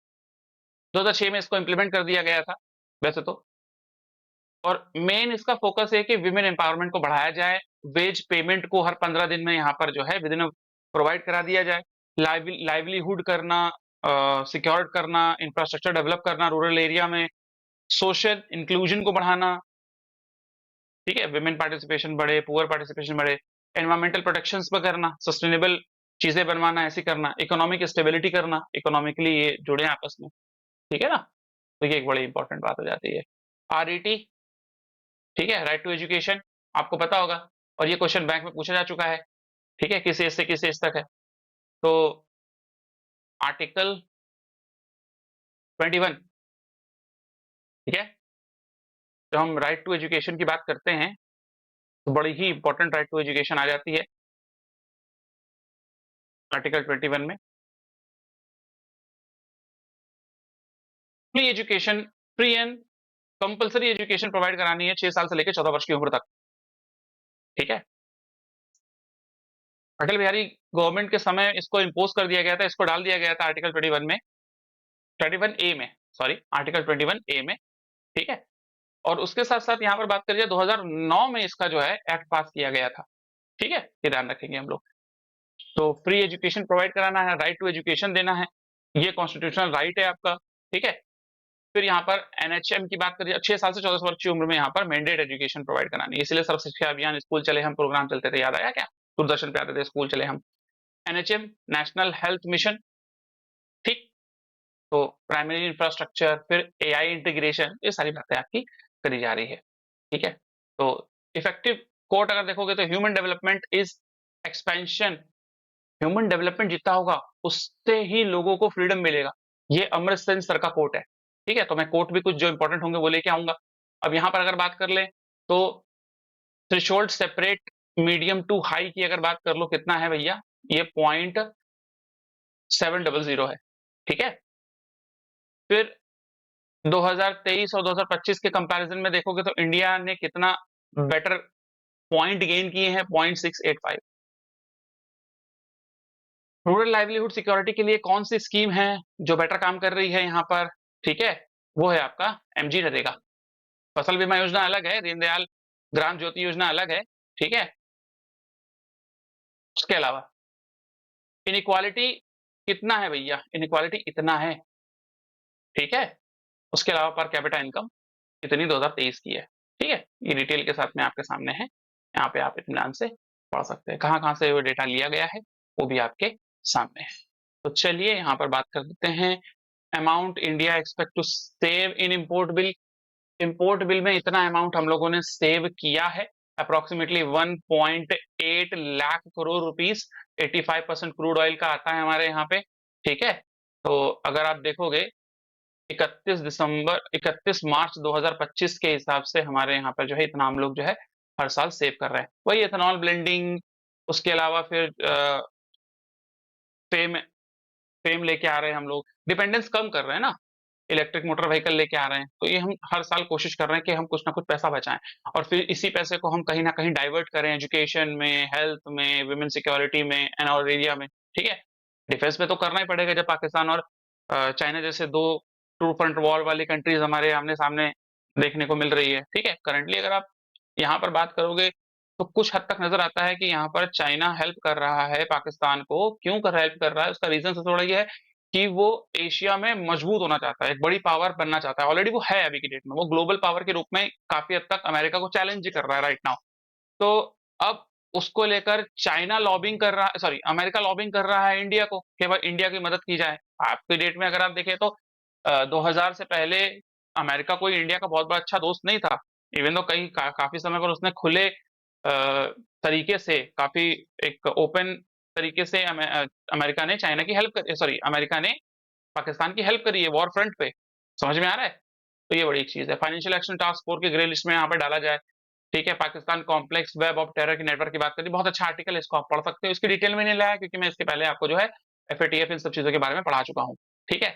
2006 में इसको इंप्लीमेंट कर दिया गया था वैसे तो, और मेन इसका फोकस है कि विमेन एम्पावरमेंट को बढ़ाया जाए, वेज पेमेंट को हर 15 दिन में यहाँ पर जो है विद इन प्रोवाइड करा दिया जाए, लाइवलीहुड करना, सिक्योर करना, इंफ्रास्ट्रक्चर डेवलप करना रूरल एरिया में, सोशल इंक्लूजन को बढ़ाना। ठीक है, विमेन पार्टिसिपेशन बढ़े, पुअर पार्टिसिपेशन बढ़े, एनवायरमेंटल प्रोटेक्शंस पर करना, सस्टेनेबल चीजें बनवाना, ऐसी करना, इकोनॉमिक स्टेबिलिटी करना, इकोनॉमिकली ये जुड़े आपस में। ठीक है ना, तो ये एक बड़ी इंपॉर्टेंट बात हो जाती है। आरईटी, ठीक है, राइट टू एजुकेशन, आपको पता होगा, और ये क्वेश्चन बैंक में पूछा जा चुका है। ठीक है, किस एज से किस एज तक है, तो आर्टिकल 21। ठीक है, जब हम राइट टू एजुकेशन की बात करते हैं तो बड़ी ही इंपॉर्टेंट राइट टू एजुकेशन आ जाती है आर्टिकल 21 में। Free education, free and compulsory education provide करानी है 6 साल से लेकर 14 वर्ष की उम्र तक। ठीक है, अटल बिहारी गवर्नमेंट के समय इसको इम्पोज कर दिया गया था, इसको डाल दिया गया था आर्टिकल 21 में, 21 ए में, सॉरी आर्टिकल 21 ए में। ठीक है, और उसके साथ साथ यहाँ पर बात करिए 2009 में इसका जो है एक्ट पास किया गया था। ठीक है, ये ध्यान रखेंगे हम लोग। तो फ्री एजुकेशन प्रोवाइड कराना है, राइट टू एजुकेशन देना है, ये कॉन्स्टिट्यूशनल राइट है आपका। ठीक है, फिर यहाँ पर एनएचएम की बात करिए, 6 साल से 14 वर्ष की उम्र में यहाँ पर मैंडेट एजुकेशन प्रोवाइड करानी है, इसलिए सर्व शिक्षा अभियान, स्कूल चले हम प्रोग्राम चलते थे, याद आया क्या? दूरदर्शन पे आते थे स्कूल चले हम। NHM, national health mission. ठीक, तो प्राइमरी इंफ्रास्ट्रक्चर, फिर एआई इंटीग्रेशन, ये सारी बातें आपकी करी जा रही है। ठीक है, तो इफेक्टिव कोट अगर देखोगे तो human development is expansion, human development जितना होगा उससे ही लोगों को फ्रीडम मिलेगा, ये अमृत सेन सर का कोट है। ठीक है, तो मैं कोट भी कुछ जो इंपॉर्टेंट होंगे वो लेके आऊंगा। अब यहाँ पर अगर बात कर ले तो threshold separate medium to high की अगर बात कर लो, कितना है भैया? ये 0.700 है। ठीक है, फिर 2023 और 2025 के कंपैरिजन में देखोगे तो इंडिया ने कितना बेटर पॉइंट गेन किए हैं, 0.685। रूरल लाइवलीहुड सिक्योरिटी के लिए कौन सी स्कीम है जो बेटर काम कर रही है यहाँ पर? ठीक है, वो है आपका एमजी नरेगा। फसल बीमा योजना अलग है, दीनदयाल ग्राम ज्योति योजना अलग है। ठीक है, उसके अलावा इनइक्वालिटी कितना है भैया? इनइक्वालिटी इतना है। ठीक है, उसके अलावा पर कैपिटा इनकम इतनी 2023 की है। ठीक है, ये डिटेल के साथ में आपके सामने है, यहाँ पे आप इत्मीनान से पढ़ सकते हैं, कहाँ कहाँ से वो डेटा लिया गया है वो भी आपके सामने है। तो चलिए यहाँ पर बात कर देते हैं, amount India expect to save in import bill. Import bill में इतना अमाउंट हम लोगों ने सेव किया है, approximately 1.8 lakh crore rupees. 85% crude oil का आता है हमारे यहाँ पे। ठीक है, तो अगर आप देखोगे 31 मार्च 2025 के हिसाब से हमारे यहाँ पर जो है इतना हम लोग जो है हर साल सेव कर रहे हैं। वही एथेनॉल ब्लेंडिंग, उसके अलावा फिर फेम फेम लेके आ रहे हैं हम लोग, डिपेंडेंस कम कर रहे हैं ना, इलेक्ट्रिक मोटर व्हीकल लेके आ रहे हैं, तो ये हम हर साल कोशिश कर रहे हैं कि हम कुछ ना कुछ पैसा बचाएं, और फिर इसी पैसे को हम कहीं ना कहीं डाइवर्ट करें एजुकेशन में, हेल्थ में, विमेन सिक्योरिटी में एंड और एरिया में। ठीक है, डिफेंस में तो करना ही पड़ेगा जब पाकिस्तान और चाइना जैसे दो टू फ्रंट वॉर वाली कंट्रीज हमारे आमने सामने देखने को मिल रही है। ठीक है, करंटली अगर आप यहाँ पर बात करोगे तो कुछ हद तक नजर आता है कि यहाँ पर चाइना हेल्प कर रहा है पाकिस्तान को। क्यों कर हेल्प कर रहा है, उसका रीजन थोड़ा ये है कि वो एशिया में मजबूत होना चाहता है, एक बड़ी पावर बनना चाहता है, ऑलरेडी वो है अभी की डेट में, वो ग्लोबल पावर के रूप में काफी हद तक अमेरिका को चैलेंज कर रहा है राइट नाउ। तो अब उसको लेकर चाइना लॉबिंग कर रहा है, सॉरी अमेरिका लॉबिंग कर रहा है इंडिया को कि भाई इंडिया की मदद की जाए। आज की डेट में अगर आप देखें तो 2000 से पहले अमेरिका कोई इंडिया का बहुत बड़ा अच्छा दोस्त नहीं था, इवन तो काफी समय पर उसने खुले तरीके से, काफी एक ओपन तरीके से अमेरिका ने चाइना की हेल्प कर, सॉरी, अमेरिका ने पाकिस्तान की हेल्प करी है वॉर फ्रंट पे। समझ में आ रहा है? तो ये बड़ी चीज है। फाइनेंशियल एक्शन टास्क फोर्स के ग्रे लिस्ट में यहाँ पे डाला जाए। ठीक है, Pakistan complex web of terror के नेटवर्क की बात करी, बहुत अच्छा आर्टिकल है, इसको आप पढ़ सकते हो। इसकी डिटेल में नहीं लाया क्योंकि मैं इसके पहले आपको जो है एफएटीएफ इन सब चीजों के बारे में पढ़ा चुका हूँ। ठीक है,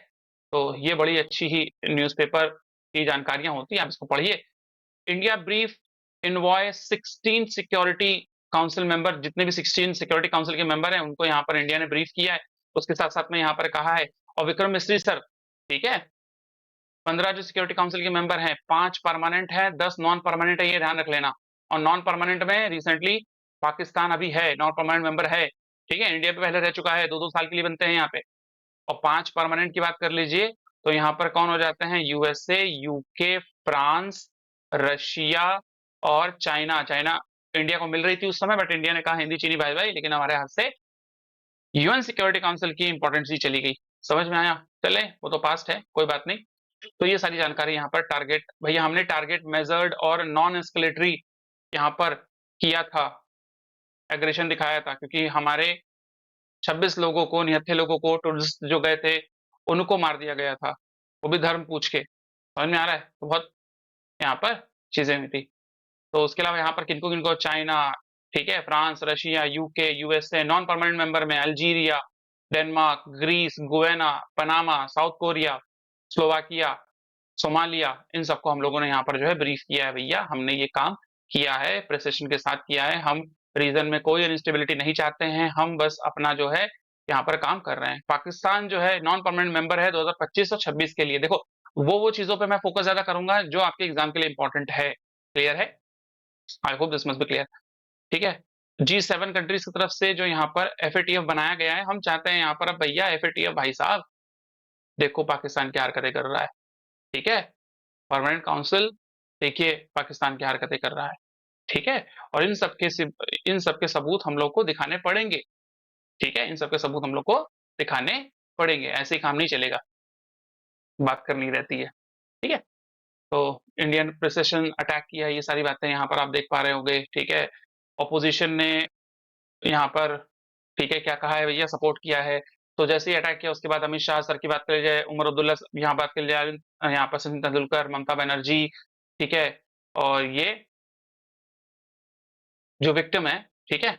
तो ये बड़ी अच्छी ही न्यूज़पेपर की जानकारियां होती है, आप इसको पढ़िए। India brief invoice 16 security council member, जितने भी 16 सिक्योरिटी काउंसिल के मेंबर हैं उनको यहाँ पर इंडिया ने ब्रीफ किया है। उसके साथ साथ में यहाँ पर कहा है, और विक्रम मिस्री सर, ठीक है, 15 जो सिक्योरिटी काउंसिल के मेंबर हैं, 5 परमानेंट है, 10 नॉन परमानेंट है, ये ध्यान रख लेना। और नॉन परमानेंट में रिसेंटली पाकिस्तान अभी है, नॉन परमानेंट मेंबर है। ठीक है, इंडिया पे पहले रह चुका है, 2-2 साल के लिए बनते हैं यहाँ पे। और 5 परमानेंट की बात कर लीजिए तो यहाँ पर कौन हो जाते हैं? यूएसए, यूके, फ्रांस, रशिया और चाइना। चाइना इंडिया को मिल रही थी उस समय, बट इंडिया ने कहा हिंदी चीनी भाई भाई, लेकिन हमारे हाथ से यूएन सिक्योरिटी काउंसिल की इंपॉर्टेंस ही चली गई। समझ में आया? चले, वो तो पास्ट है, कोई बात नहीं। तो ये सारी जानकारी यहाँ पर टारगेट, भैया हमने टारगेट मेजर्ड और नॉन एस्केलेटरी यहाँ पर किया था, एग्रेशन दिखाया था, क्योंकि हमारे 26 लोगों को, 79 लोगों को, टूरिस्ट जो गए थे उनको मार दिया गया था, वो भी धर्म पूछ के। समझ में आ रहा है? तो बहुत यहाँ पर चीजें हुई थी। तो उसके अलावा यहाँ पर किनको किनको, चाइना, ठीक है, France, Russia, UK, USA, non permanent member में Algeria, Denmark, Greece, Guyana, Panama, South Korea, Slovakia, Somalia, इन सबको हम लोगों ने यहाँ पर जो है ब्रीफ किया है। भैया हमने ये काम किया है, प्रिसिशन के साथ किया है। हम रीजन में कोई अनस्टेबिलिटी नहीं चाहते हैं, हम बस अपना जो है यहाँ पर काम कर रहे हैं। पाकिस्तान जो है नॉन परमानेंट मेंबर है 2025 और 26 के लिए। देखो वो चीजों पे मैं फोकस ज्यादा करूंगा जो आपके एग्जाम के लिए इंपॉर्टेंट है। क्लियर है? I hope this must be clear. ठीक है, G7 कंट्रीज की तरफ से जो यहाँ पर एफएटीएफ बनाया गया है, हम चाहते हैं यहाँ पर, अब भैया एफएटीएफ भाई साहब देखो पाकिस्तान क्या हरकतें कर रहा है। ठीक है, परमानेंट काउंसिल देखिए पाकिस्तान की हरकतें कर रहा है। ठीक है, और इन सबके सबूत हम लोग को दिखाने पड़ेंगे। ठीक है, इन सबके सबूत हम लोग को दिखाने पड़ेंगे, ऐसे ही काम नहीं चलेगा, बात करनी रहती है। ठीक है, तो इंडियन प्रिसिशन अटैक किया है, ये सारी बातें यहाँ पर आप देख पा रहे होंगे। ठीक है, ऑपोजिशन ने यहाँ पर, ठीक है, क्या कहा है भैया, सपोर्ट किया है। तो जैसे ही अटैक किया उसके बाद अमित शाह सर की बात करी जाए, उमर अब्दुल्ला यहाँ बात करी जाए, यहाँ पर सचिन तेंदुलकर, ममता बनर्जी, ठीक है, और ये जो विक्टिम है, ठीक है,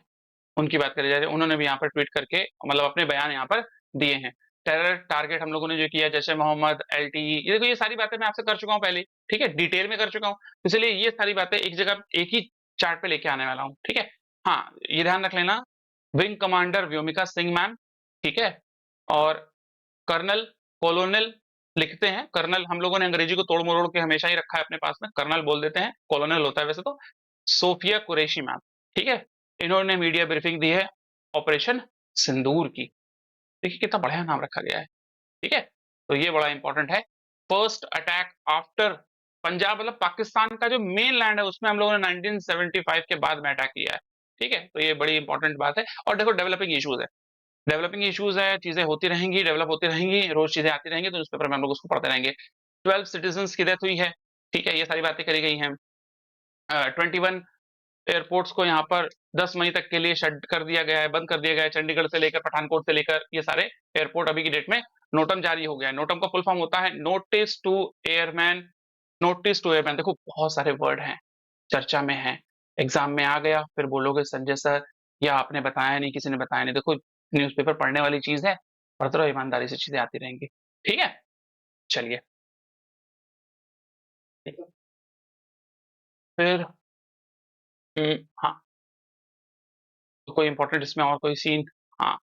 उनकी बात करी जाए, उन्होंने भी यहाँ पर ट्वीट करके मतलब अपने बयान यहाँ पर दिए हैं। टेरर टारगेट हम लोगों ने जो किया, जैसे मोहम्मद, एलटीई, ये देखो ये सारी बातें मैं आपसे कर चुका हूँ पहले। ठीक है, डिटेल में कर चुका हूँ, इसलिए ये सारी बातें एक जगह एक ही चार्ट पे लेके आने वाला हूँ। ठीक है, हाँ ये ध्यान रख लेना, wing commander Vyomika Singh ma'am, ठीक है, और कर्नल, कॉलोनल लिखते हैं, कर्नल हम लोगों ने अंग्रेजी को तोड़ मरोड़ के हमेशा ही रखा है अपने पास में, कर्नल बोल देते हैं, कॉलोनल होता है वैसे तो, सोफिया कुरैशी मैम। ठीक है, इन्होंने मीडिया ब्रीफिंग दी है ऑपरेशन सिंदूर की। देखिए कितना बढ़िया नाम रखा गया है। ठीक है, तो ये बड़ा इंपॉर्टेंट है। फर्स्ट अटैक आफ्टर पंजाब, मतलब पाकिस्तान का जो मेन लैंड है उसमें हम लोगों ने 1975 के बाद में अटैक किया है। ठीक है, तो ये बड़ी इंपॉर्टेंट बात है। और देखो डेवलपिंग इश्यूज है, डेवलपिंग इश्यूज है, चीजें होती रहेंगी, डेवलप होती रहेंगी, रोज चीजें आती रहेंगी, तो न्यूज़पेपर में हम लोग उसको पढ़ते रहेंगे। 12 सिटीजन की डेथ हुई है। ठीक है, ये सारी बातें करी गई हैं। 21 एयरपोर्ट्स को यहाँ पर 10 मई तक के लिए शट कर दिया गया है, बंद कर दिया गया है, चंडीगढ़ से लेकर पठानकोट से लेकर ये सारे एयरपोर्ट अभी की डेट में नोटम जारी हो गया है। नोटम का फुल फॉर्म होता है notice to airman. Notice to airman, देखो बहुत सारे वर्ड हैं, चर्चा में है, एग्जाम में आ गया फिर बोलोगे संजय सर या आपने बताया नहीं, किसी ने बताया नहीं। देखो न्यूज़पेपर पढ़ने वाली चीज है, पढ़ते रहो, ईमानदारी से चीजें आती रहेंगी। ठीक है, चलिए। ठीक है, फिर हाँ, तो कोई इंपॉर्टेंट इसमें और कोई सीन? हाँ,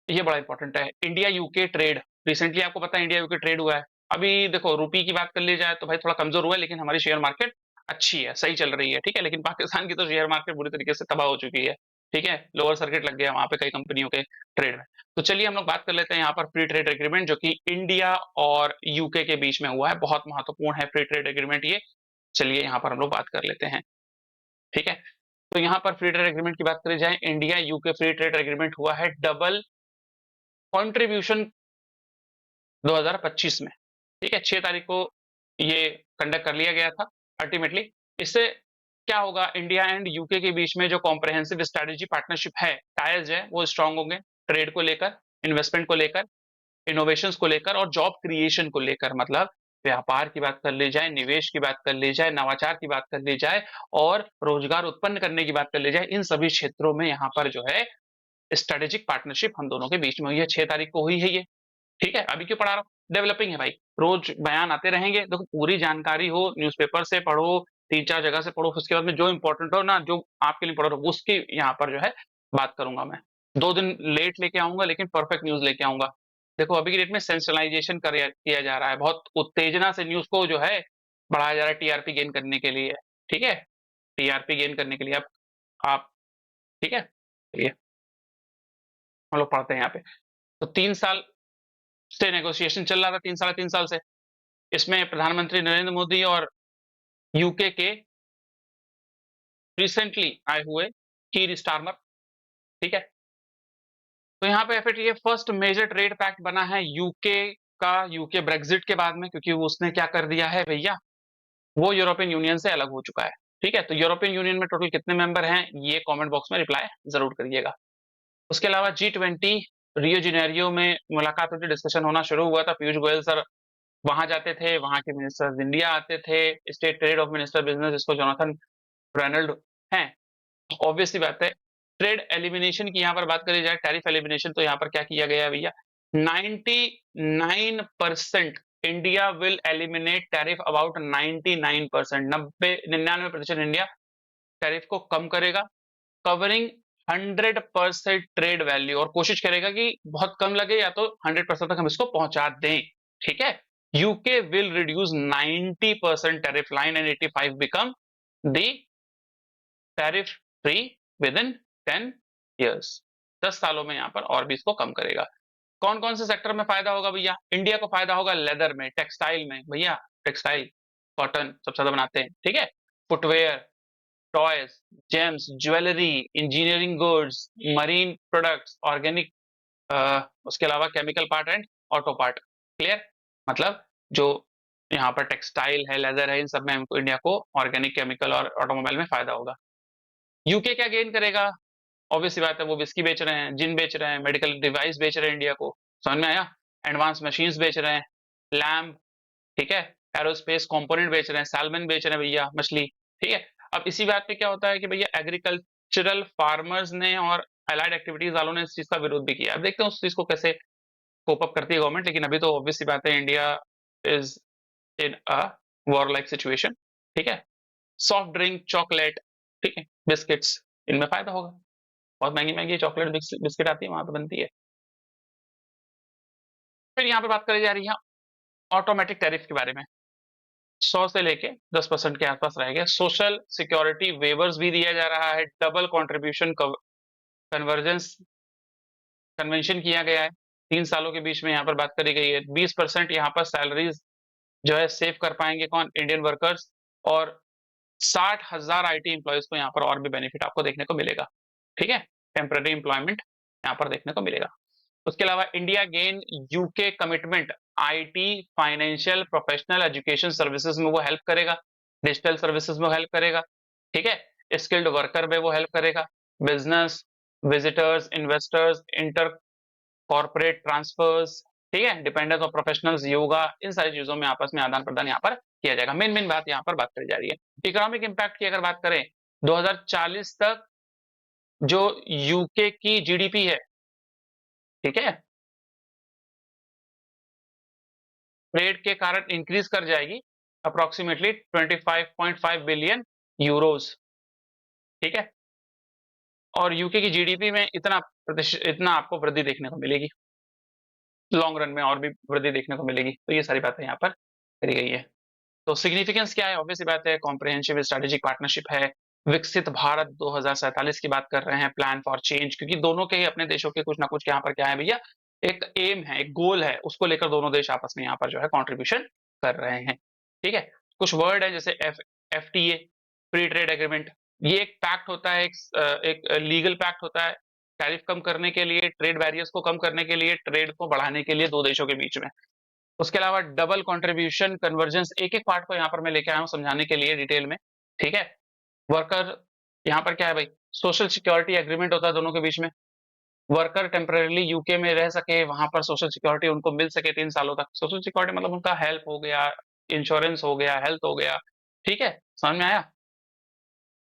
ये बड़ा इंपॉर्टेंट है, इंडिया यूके ट्रेड। रिसेंटली आपको पता है इंडिया यूके ट्रेड हुआ है। अभी देखो रुपी की बात कर ली जाए तो भाई थोड़ा कमजोर हुआ है, लेकिन हमारी शेयर मार्केट अच्छी है, सही चल रही है। ठीक है, लेकिन पाकिस्तान की तो शेयर मार्केट बुरी तरीके से तबाह हो चुकी है। ठीक है, लोअर सर्किट लग गया वहां पे कई कंपनियों के ट्रेड में। तो चलिए हम लोग बात कर लेते हैं यहाँ पर फ्री ट्रेड एग्रीमेंट जो कि इंडिया और यूके के बीच में हुआ है, बहुत महत्वपूर्ण है फ्री ट्रेड एग्रीमेंट ये। चलिए यहाँ पर हम लोग बात कर लेते हैं। ठीक है, तो यहाँ पर फ्री ट्रेड एग्रीमेंट की बात करी जाए, India UK free trade agreement हुआ है डबल कॉन्ट्रीब्यूशन 2025 में। ठीक है, 6 तारीख को ये कंडक्ट कर लिया गया था अल्टीमेटली। इससे क्या होगा, इंडिया एंड यूके के बीच में जो कॉम्प्रहेंसिव स्ट्रेटेजी पार्टनरशिप है, टाइज है, वो स्ट्रांग होंगे, ट्रेड को लेकर, इन्वेस्टमेंट को लेकर, इनोवेशंस को लेकर और जॉब क्रिएशन को लेकर। मतलब व्यापार की बात कर ली जाए, निवेश की बात कर ली जाए, नवाचार की बात कर ली जाए और रोजगार उत्पन्न करने की बात कर ली जाए, इन सभी क्षेत्रों में यहाँ पर जो है स्ट्रेटेजिक पार्टनरशिप हम दोनों के बीच में हुई है। 6 तारीख को हुई है ये। ठीक है, अभी क्यों पढ़ा रहा हूँ, डेवलपिंग है भाई, रोज बयान आते रहेंगे, देखो पूरी जानकारी हो, न्यूज़पेपर से पढ़ो, 3-4 जगह से पढ़ो, उसके बाद में जो इंपॉर्टेंट हो ना, जो आपके लिए इंपॉर्टेंट हो, उसकी यहाँ पर जो है बात करूंगा मैं। 2 दिन लेट लेके आऊंगा लेकिन परफेक्ट न्यूज लेके आऊंगा। देखो अभी की डेट में सेंसलाइजेशन किया जा रहा है, बहुत उत्तेजना से न्यूज को जो है बढ़ाया जा रहा है टीआरपी गेन करने के लिए। ठीक है, टीआरपी गेन करने के लिए आप ठीक है, चलिए हम लोग पढ़ते हैं यहाँ पे। तो 3 साल से नेगोशिएशन चल रहा था, 3 साल से। इसमें प्रधानमंत्री नरेंद्र मोदी और यूके के रिसेंटली आए हुए कीर स्टारमर, ठीक है। तो यहाँ पे FATF first major trade pact बना है यूके का, यूके ब्रेग्जिट के बाद में, क्योंकि उसने क्या कर दिया है भैया, वो यूरोपियन यूनियन से अलग हो चुका है। ठीक है, तो यूरोपियन यूनियन में टोटल कितने मेंबर हैं, ये कमेंट बॉक्स में रिप्लाई जरूर करिएगा। उसके अलावा G20 रियो जिनेरियो में मुलाकात होती, डिस्कशन होना शुरू हुआ था। पीयूष गोयल सर वहां जाते थे, वहां के मिनिस्टर्स इंडिया आते थे। State trade off minister business, जिसको जोनाथन रेनल्ड हैं, ऑब्वियस सी बात है। ट्रेड एलिमिनेशन की यहाँ पर बात करी जाए, टैरिफ एलिमिनेशन, तो यहाँ पर क्या किया गया है भैया, 99% India will eliminate tariff, about 99%, 99% India tariff को कम करेगा, कवरिंग 100% ट्रेड वैल्यू, और कोशिश करेगा कि बहुत कम लगे या तो 100% तक हम इसको पहुंचा दें। ठीक है, UK will reduce 90% tariff line and 85 become the tariff free with in 10 years. 10 सालों में यहां पर और भी इसको कम करेगा। कौन कौन से सेक्टर में फायदा होगा भैया, इंडिया को फायदा होगा लेदर में, टेक्सटाइल में, भैया टेक्सटाइल, कॉटन सबसे ज्यादा बनाते हैं। ठीक है, footwear, toys, James, jewellery, engineering goods, marine products, organic, उसके अलावा chemical part and auto part. Clear, मतलब जो यहाँ पर टेक्सटाइल है, लेदर है, इन सब में हमको इंडिया को ऑर्गेनिक, केमिकल और ऑटोमोबाइल में फायदा होगा। यूके क्या गेन करेगा, ऑब्वियस सी बात है, वो विस्की बेच रहे हैं, जिन बेच रहे हैं, मेडिकल डिवाइस बेच रहे हैं इंडिया को, समझ में आया, एडवांस मशीन्स बेच रहे हैं, लैम्प, ठीक है, एरोस्पेस कंपोनेंट बेच रहे हैं, सैल्मन बेच रहे हैं भैया, मछली। ठीक है, अब इसी बात पे क्या होता है कि भैया एग्रीकल्चरल फार्मर्स ने और अलाइड एक्टिविटीज वालों ने इस चीज का विरोध भी किया। अब देखते हैं उस चीज को कैसे कोप अप करती है गवर्नमेंट, लेकिन अभी तो ऑब्वियस सी बात है, India is in a war like situation. ठीक है, सॉफ्ट ड्रिंक, चॉकलेट, ठीक है, बिस्किट्स, इनमें फायदा होगा, बहुत महंगी महंगी चॉकलेट बिस्किट आती है, वहां पे बनती है। फिर यहाँ पे बात करी जा रही है ऑटोमेटिक टैरिफ के बारे में। 100 से लेके 10% के आसपास रहेगा। सोशल सिक्योरिटी वेवर्स भी दिया जा रहा है, डबल कंट्रीब्यूशन कन्वर्जेंस कन्वेंशन किया गया है, 3 सालों के बीच में यहाँ पर बात करी गई है। 20% यहाँ पर सैलरीज जो है सेव कर पाएंगे कौन, इंडियन वर्कर्स, और 60,000 आईटी एम्प्लॉयज को यहाँ पर और भी बेनिफिट आपको देखने को मिलेगा। ठीक है, टेम्पररी एम्प्लॉयमेंट यहाँ पर देखने को मिलेगा। उसके अलावा India gain UK commitment, IT, financial, professional, education services में वो हेल्प करेगा, डिजिटल सर्विसेज में हेल्प करेगा। ठीक है, स्किल्ड वर्कर में वो हेल्प करेगा, business, visitors, investors, inter corporate transfers, ठीक है, डिपेंडेंस ऑफ प्रोफेशनल्स, योगा, इन सारी चीजों में आपस में आदान प्रदान यहाँ पर किया जाएगा। मेन मेन बात यहाँ पर बात करी जा रही है। इकोनॉमिक इंपैक्ट की अगर बात करें, 2040 तक जो यूके की जीडीपी है, ठीक है, ट्रेड के कारण इंक्रीज कर जाएगी अप्रोक्सीमेटली 25.5 बिलियन यूरोज। ठीक है, और यूके की जीडीपी में इतना आपको वृद्धि देखने को मिलेगी, लॉन्ग रन में और भी वृद्धि देखने को मिलेगी। तो ये सारी बातें यहाँ पर करी गई है। तो सिग्निफिकेंस क्या है, ऑब्वियस बात है, कॉम्प्रिहेंसिव स्ट्रेटेजिक पार्टनरशिप है, विकसित भारत 2047 की बात कर रहे हैं, प्लान फॉर चेंज, क्योंकि दोनों के ही अपने देशों के कुछ ना कुछ यहाँ पर क्या है भैया, एक एम है, एक गोल है, उसको लेकर दोनों देश आपस में यहाँ पर जो है कॉन्ट्रीब्यूशन कर रहे हैं। ठीक है, कुछ वर्ड है जैसे FTA, फ्री ट्रेड एग्रीमेंट, ये एक पैक्ट होता है, एक लीगल पैक्ट होता है, टैरिफ कम करने के लिए, ट्रेड बैरियर्स को कम करने के लिए, ट्रेड को बढ़ाने के लिए दो देशों के बीच में। उसके अलावा डबल कंट्रीब्यूशन कन्वर्जेंस, एक एक पार्ट को यहाँ पर मैं लेके आया हूँ समझाने के लिए डिटेल में। ठीक है, वर्कर, यहाँ पर क्या है भाई, सोशल सिक्योरिटी एग्रीमेंट होता है दोनों के बीच में। वर्कर टेम्परेली यूके में रह सके, वहां पर सोशल सिक्योरिटी उनको मिल सके 3 सालों तक। सोशल सिक्योरिटी मतलब उनका हेल्प हो गया, इंश्योरेंस हो गया, हेल्थ हो गया। ठीक है, समझ में आया?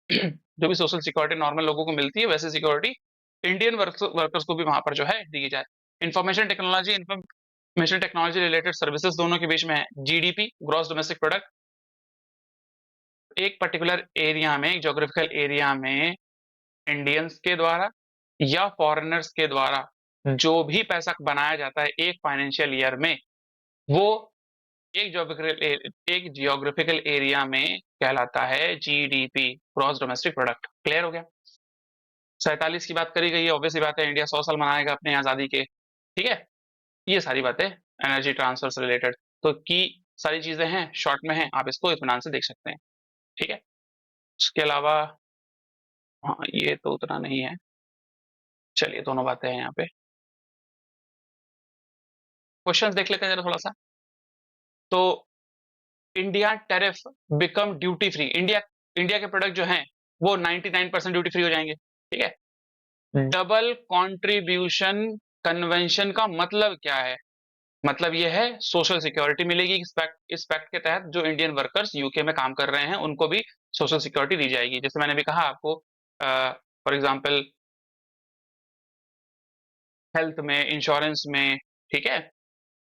जो भी सोशल सिक्योरिटी नॉर्मल लोगों को मिलती है, वैसे सिक्योरिटी इंडियन वर्कर्स को भी वहां पर जो है दी जाए। इंफॉर्मेशन टेक्नोलॉजी रिलेटेड सर्विसेज दोनों के बीच में है। जीडीपी, ग्रॉस डोमेस्टिक प्रोडक्ट, एक पर्टिकुलर एरिया में, ज्योग्राफिकल एरिया में इंडियंस के द्वारा या फॉरेनर्स के द्वारा जो भी पैसा बनाया जाता है एक फाइनेंशियल ईयर में, वो एक जियोग्राफिकल एरिया में कहलाता है GDP, gross domestic product. Clear हो गया? 47 की बात करी गई है, ऑब्वियस सी बात है, इंडिया 100 साल मनाएगा अपने आजादी के। ठीक है, ये सारी बातें एनर्जी ट्रांसफर से रिलेटेड तो की सारी चीजें हैं, शॉर्ट में हैं, आप इसको इत्मीनान से देख सकते हैं। ठीक है, इसके अलावा हाँ, ये तो उतना नहीं है। चलिए, दोनों बातें हैं यहाँ पे। क्वेश्चंस देख लेते हैं जरा थोड़ा सा। तो India tariff become duty free, India India के प्रोडक्ट जो हैं वो 99% ड्यूटी फ्री हो जाएंगे। ठीक है, डबल कंट्रीब्यूशन कन्वेंशन का मतलब क्या है? मतलब ये है सोशल सिक्योरिटी मिलेगी इस पैक्ट के तहत। जो इंडियन वर्कर्स यूके में काम कर रहे हैं उनको भी सोशल सिक्योरिटी दी जाएगी, जैसे मैंने भी कहा आपको, फॉर एग्जांपल हेल्थ में, इंश्योरेंस में। ठीक है,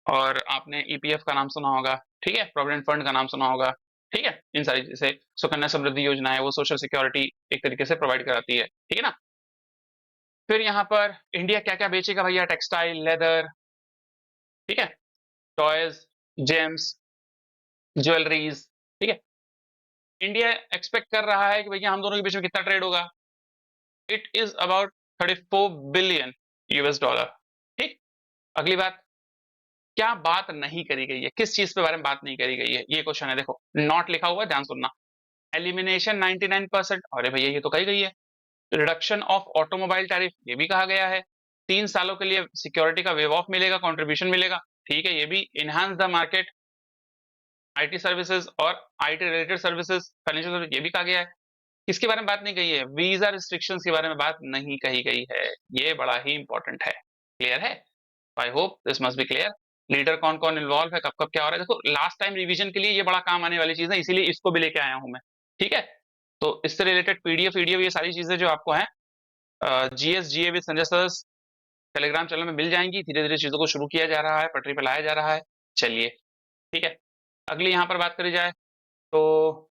और आपने ईपीएफ का नाम सुना होगा। ठीक है, प्रोविडेंट फंड का नाम सुना होगा। ठीक है, इन सारी जैसे सुकन्या समृद्धि योजना है, वो सोशल सिक्योरिटी एक तरीके से प्रोवाइड कराती है। ठीक है ना? फिर यहाँ पर इंडिया क्या क्या बेचेगा भैया? टेक्सटाइल, लेदर, ठीक है, टॉयज, जेम्स, ज्वेलरीज। ठीक है, इंडिया एक्सपेक्ट कर रहा है कि भैया हम दोनों के बीच में कितना ट्रेड होगा? It is about 34 billion US dollar. ठीक, अगली बात, क्या बात नहीं करी गई है, किस चीज के बारे में बात नहीं करी गई है, ये क्वेश्चन है। देखो, नॉट लिखा हुआ है, ध्यान सुनना। एलिमिनेशन 99%, अरे भैया ये तो कही गई है। रिडक्शन ऑफ ऑटोमोबाइल टैरिफ, ये भी कहा गया है। 3 सालों के लिए सिक्योरिटी का वेव ऑफ मिलेगा, कंट्रीब्यूशन मिलेगा। ठीक है, ये भी enhance the market, IT services और IT related services, financial service, ये भी कहा गया है। किसके बारे में बात नहीं कही है? वीजा रिस्ट्रिक्शंस के बारे में बात नहीं कही गई है। ये बड़ा ही इंपॉर्टेंट है। क्लियर है? I hope this must be clear. Leader कौन कौन इन्वॉल्व है, कब कब क्या हो रहा है। देखो, लास्ट टाइम रिवीजन के लिए ये बड़ा काम आने वाली चीज है, इसीलिए इसको भी लेके आया हूं मैं। ठीक है, तो इससे रिलेटेड पीडीएफ वीडियो, ये सारी चीजें जो आपको हैं GS GA with Sanjay sir Telegram channel में मिल जाएंगी। धीरे धीरे चीजों को शुरू किया जा रहा है, पटरी पे लाया जा रहा है। चलिए, ठीक है, अगली यहाँ पर बात करी जाए तो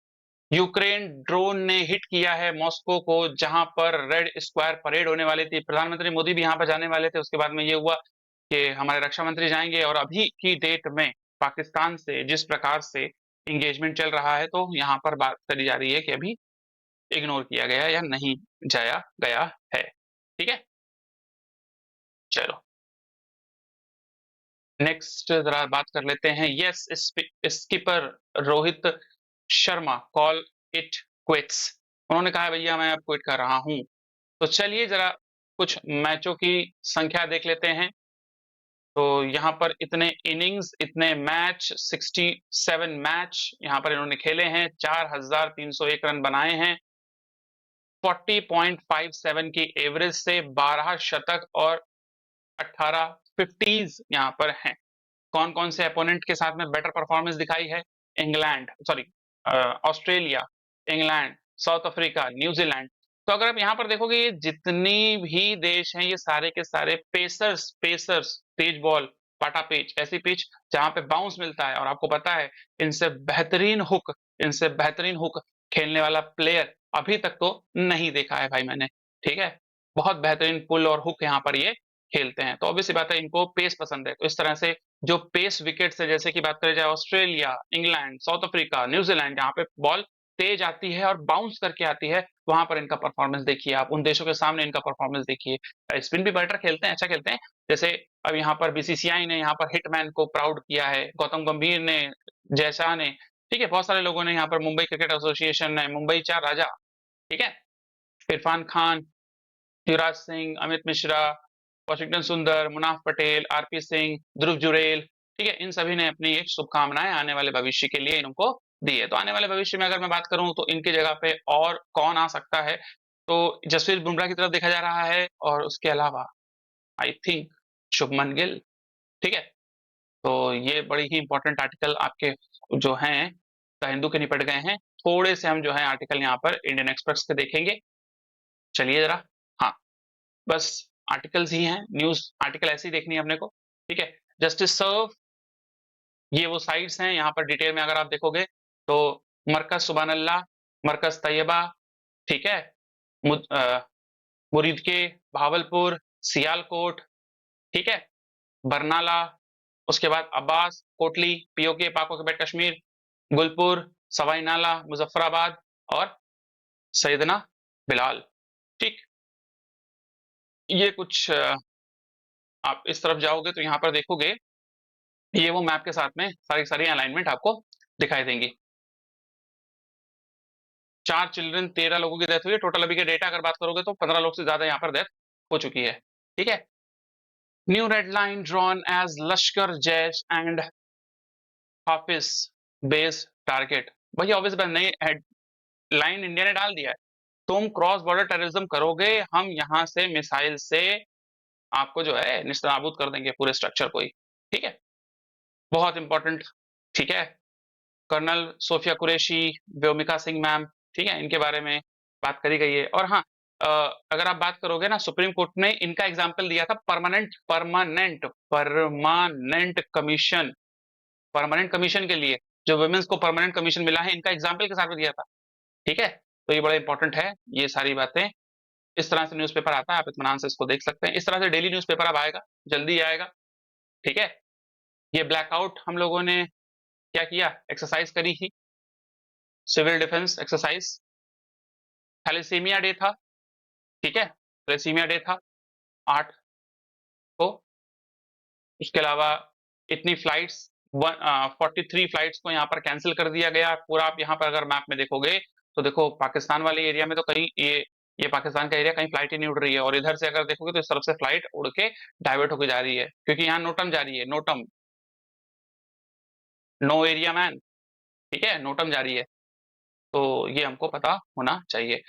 यूक्रेन ड्रोन ने हिट किया है मॉस्को को, जहां पर रेड स्क्वायर परेड होने वाली थी। प्रधानमंत्री मोदी भी यहां पर जाने वाले थे। उसके बाद में ये हुआ कि हमारे रक्षा मंत्री जाएंगे, और अभी की डेट में पाकिस्तान से जिस प्रकार से इंगेजमेंट चल रहा है, तो यहाँ पर बात करी जा रही है कि अभी इग्नोर किया गया या नहीं जाया गया है। ठीक है, चलो नेक्स्ट जरा बात कर लेते हैं। Yes, skipper Rohit Sharma call it quits, उन्होंने कहा भैया मैं अब क्विट कर रहा हूं। तो चलिए जरा कुछ मैचों की संख्या देख लेते हैं। तो यहाँ पर इतने इनिंग्स, इतने मैच, 67 मैच यहाँ पर इन्होंने खेले हैं, 4301 रन बनाए हैं, 40.57 की एवरेज से, 12 शतक और 18 फिफ्टीज यहाँ पर हैं। कौन कौन से अपोनेंट के साथ में बेटर परफॉर्मेंस दिखाई है? England, sorry, Australia, England, south Africa, New Zealand. तो अगर आप यहाँ पर देखोगे, ये जितनी भी देश हैं, ये सारे के सारे पेसर्स, तेज बॉल, पाटा पिच, ऐसी पिच जहां पे बाउंस मिलता है। और आपको पता है, इनसे बेहतरीन हुक खेलने वाला प्लेयर अभी तक तो नहीं देखा है भाई मैंने। ठीक है, बहुत बेहतरीन पुल और हुक यहाँ पर ये खेलते हैं। तो ऑब्वियस बात है, इनको पेस पसंद है। तो इस तरह से जो पेस विकेट से, जैसे कि बात करें जाए Australia, England, south Africa, New Zealand, जहां पे बॉल तेज आती है और बाउंस करके आती है, वहां पर इनका परफॉर्मेंस देखिए आप। उन देशों के सामने इनका परफॉर्मेंस देखिए। स्पिन भी बेटर खेलते हैं, अच्छा खेलते हैं। जैसे अब यहाँ पर बीसीसीआई ने यहाँ पर हिटमैन को प्राउड किया है, गौतम गंभीर ने, जयशाह ने, ठीक है, बहुत सारे लोगों ने। यहाँ पर मुंबई क्रिकेट एसोसिएशन ने, मुंबई चार राजा, ठीक है, इरफान खान, युवराज सिंह, अमित मिश्रा, वॉशिंगटन सुंदर, मुनाफ पटेल, आरपी सिंह, ध्रुव जुरेल, ठीक है, इन सभी ने अपनी एक शुभकामनाएं आने वाले भविष्य के लिए इनको दी है। तो आने वाले भविष्य में अगर मैं बात करूं तो इनकी जगह पे और कौन आ सकता है, तो जसप्रीत बुमराह की तरफ देखा जा रहा है, और उसके अलावा आई थिंक शुभमन गिल। ठीक है, तो ये बड़ी ही इंपॉर्टेंट आर्टिकल आपके जो हैं द हिंदू के निपट गए हैं। थोड़े से हम जो है आर्टिकल यहाँ पर इंडियन एक्सप्रेस के देखेंगे। चलिए जरा, हाँ, बस आर्टिकल्स ही हैं, न्यूज आर्टिकल ऐसे ही देखनी है अपने को। ठीक है, जस्टिस सर्व, ये वो साइट्स हैं, यहाँ पर डिटेल में अगर आप देखोगे तो मरकज सुबहानल्लाह, मरकज तैयबा, ठीक है, मुरीद के, भावलपुर, सियालकोट, ठीक है, बरनाला, उसके बाद अब्बास, कोटली, पीओके, पाक ऑक्यूपाइड कश्मीर, गुलपुर, सवाई नाला, मुजफ्फराबाद, और सैयदना बिलाल। ठीक, ये कुछ आप इस तरफ जाओगे तो यहाँ पर देखोगे, ये वो मैप के साथ में सारी सारी अलाइनमेंट आपको दिखाई देंगी। 4 चिल्ड्रन, 13 लोगों की डेथ हुई है टोटल। अभी के डेटा अगर बात करोगे तो 15 लोग से ज्यादा यहाँ पर डेथ हो चुकी है। ठीक है, new red line drawn as Lashkar Jaish and Hafiz base target. भाई ऑब्वियस बात, नई लाइन इंडिया ने डाल दिया है, तुम क्रॉस बॉर्डर टेररिज्म करोगे, हम यहाँ से मिसाइल से आपको जो है निस्तानाबूद कर देंगे पूरे स्ट्रक्चर को ही। ठीक है, बहुत इंपॉर्टेंट। ठीक है, कर्नल सोफिया कुरैशी, व्योमिका सिंह मैम, ठीक है, इनके बारे में बात करी गई है। और हाँ, अगर आप बात करोगे ना, सुप्रीम कोर्ट ने इनका एग्जाम्पल दिया था permanent permanent permanent commission, permanent commission के लिए जो वुमेन्स को परमानेंट कमीशन मिला है, इनका एग्जाम्पल के साथ में दिया था। ठीक है, तो ये बड़ा इंपॉर्टेंट है, ये सारी बातें। इस तरह से न्यूज़पेपर आता है, आप इत्मीनान से इसको देख सकते हैं। इस तरह से डेली न्यूज़पेपर अब आएगा, जल्दी आएगा। ठीक है, ये ब्लैकआउट हम लोगों ने क्या किया, एक्सरसाइज करी ही, civil defence exercise, thalassemia day था। ठीक है, थैलेसीमिया डे था 8 को। उसके अलावा इतनी फ्लाइट्स 43 फ्लाइट्स को यहाँ पर कैंसिल कर दिया गया पूरा। आप यहाँ पर अगर मैप में देखोगे तो देखो, पाकिस्तान वाले एरिया में तो कहीं ये पाकिस्तान का एरिया, कहीं फ्लाइट ही नहीं उड़ रही है, और इधर से अगर देखोगे तो इस तरफ से फ्लाइट उड़ के डाइवर्ट होकर जा रही है, क्योंकि यहाँ नोटम जारी है, नोटम, नो एरिया मैन। ठीक है, नोटम जारी है, तो ये हमको पता होना चाहिए।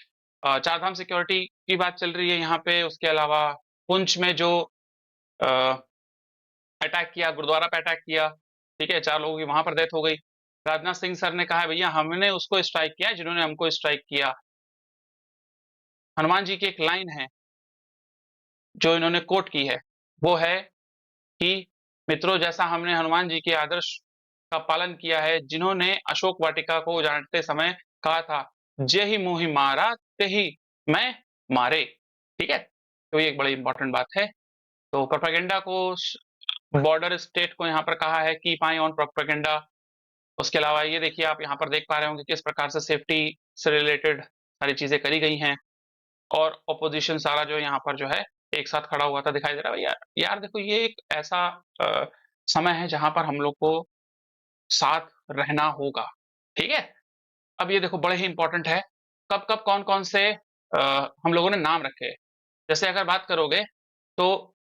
चारधाम सिक्योरिटी की बात चल रही है यहाँ पे। उसके अलावा पुंछ में जो अटैक किया, गुरुद्वारा पे अटैक किया, ठीक है, 4 लोगों की वहां पर डेथ हो गई। राजनाथ सिंह सर ने कहा है, भैया हमने उसको स्ट्राइक किया जिन्होंने हमको स्ट्राइक किया। हनुमान जी की एक लाइन है जो इन्होंने कोट की है, वो है कि मित्रों, जैसा हमने हनुमान जी के आदर्श का पालन किया है, जिन्होंने अशोक वाटिका को उजाड़ते समय कहा था, जे ही मोहि मारा ते ही मैं मारे। ठीक है, तो ये एक बड़ी इंपॉर्टेंट बात है। तो प्रोपेगेंडा को, बॉर्डर स्टेट को यहाँ पर कहा है कीप आई ऑन प्रोपेगेंडा। उसके अलावा ये देखिए, आप यहाँ पर देख पा रहे होंगे किस प्रकार से सेफ्टी से रिलेटेड सारी चीजें करी गई हैं, और ऑपोजिशन सारा जो यहाँ पर जो है एक साथ खड़ा हुआ था, दिखाई दे रहा है भैया। यार देखो, ये एक ऐसा अ, समय है जहां पर हम लोग को साथ रहना होगा। ठीक है, अब ये देखो बड़े ही इंपॉर्टेंट है, कब कब कौन कौन से हम लोगों ने नाम रखे। जैसे अगर बात करोगे तो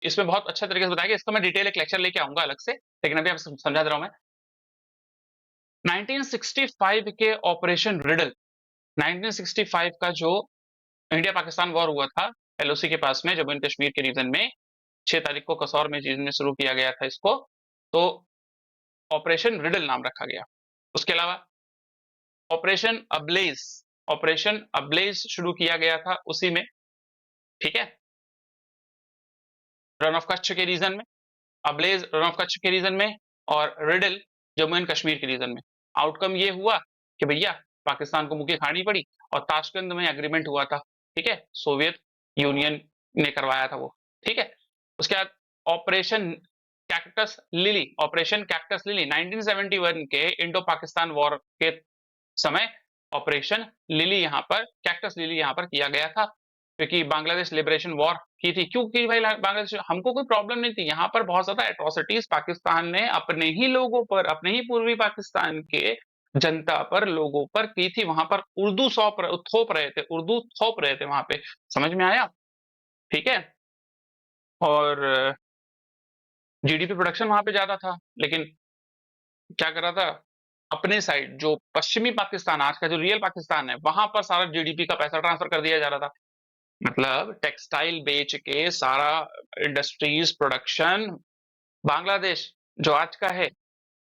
इसमें बहुत अच्छे तरीके से बताया गया, इसका मैं डिटेल एक लेक्चर लेके आऊंगा अलग से, लेकिन अभी आपको समझा दे रहा हूं मैं। 1965 के ऑपरेशन रिडल, 1965 का जो इंडिया पाकिस्तान वॉर हुआ था एलओसी के पास में, जम्मू एंड कश्मीर के रीजन में, 6 तारीख को कसौर में चीज में शुरू किया गया था इसको, तो ऑपरेशन रिडल नाम रखा गया। उसके अलावा ऑपरेशन अब्लेज, ऑपरेशन अब्लेज शुरू किया गया था उसी में। ठीक है, रन ऑफ कच्छ के रीजन में, अब्लेज रन ऑफ कच्छ के रीजन में, और रिडल जम्मू एंड कश्मीर के रीजन में। आउटकम ये हुआ कि भैया पाकिस्तान को मुक्की खानी पड़ी, और ताशकंद में एग्रीमेंट हुआ था। ठीक है, सोवियत यूनियन ने करवाया था वो। ठीक है, उसके बाद operation cactus lily, operation cactus lily 1971 के इंडो पाकिस्तान वॉर के समय ऑपरेशन लिली यहाँ पर, कैक्टस लिली यहाँ पर किया गया था, क्योंकि बांग्लादेश लिबरेशन वॉर की थी। क्योंकि भाई बांग्लादेश, हमको कोई प्रॉब्लम नहीं थी, यहाँ पर बहुत ज्यादा एट्रोसिटीज पाकिस्तान ने अपने ही लोगों पर, अपने ही पूर्वी पाकिस्तान के जनता पर, लोगों पर की थी। वहां पर उर्दू थोप रहे थे, उर्दू थोप रहे थे वहां पे, समझ में आया। ठीक है, और जीडीपी प्रोडक्शन वहां पे ज्यादा था, लेकिन क्या कर रहा था, अपने साइड जो पश्चिमी पाकिस्तान, आज का जो रियल पाकिस्तान है, वहां पर सारा जीडीपी का पैसा ट्रांसफर कर दिया जा रहा था। मतलब टेक्सटाइल बेच के सारा इंडस्ट्रीज प्रोडक्शन बांग्लादेश जो आज का है,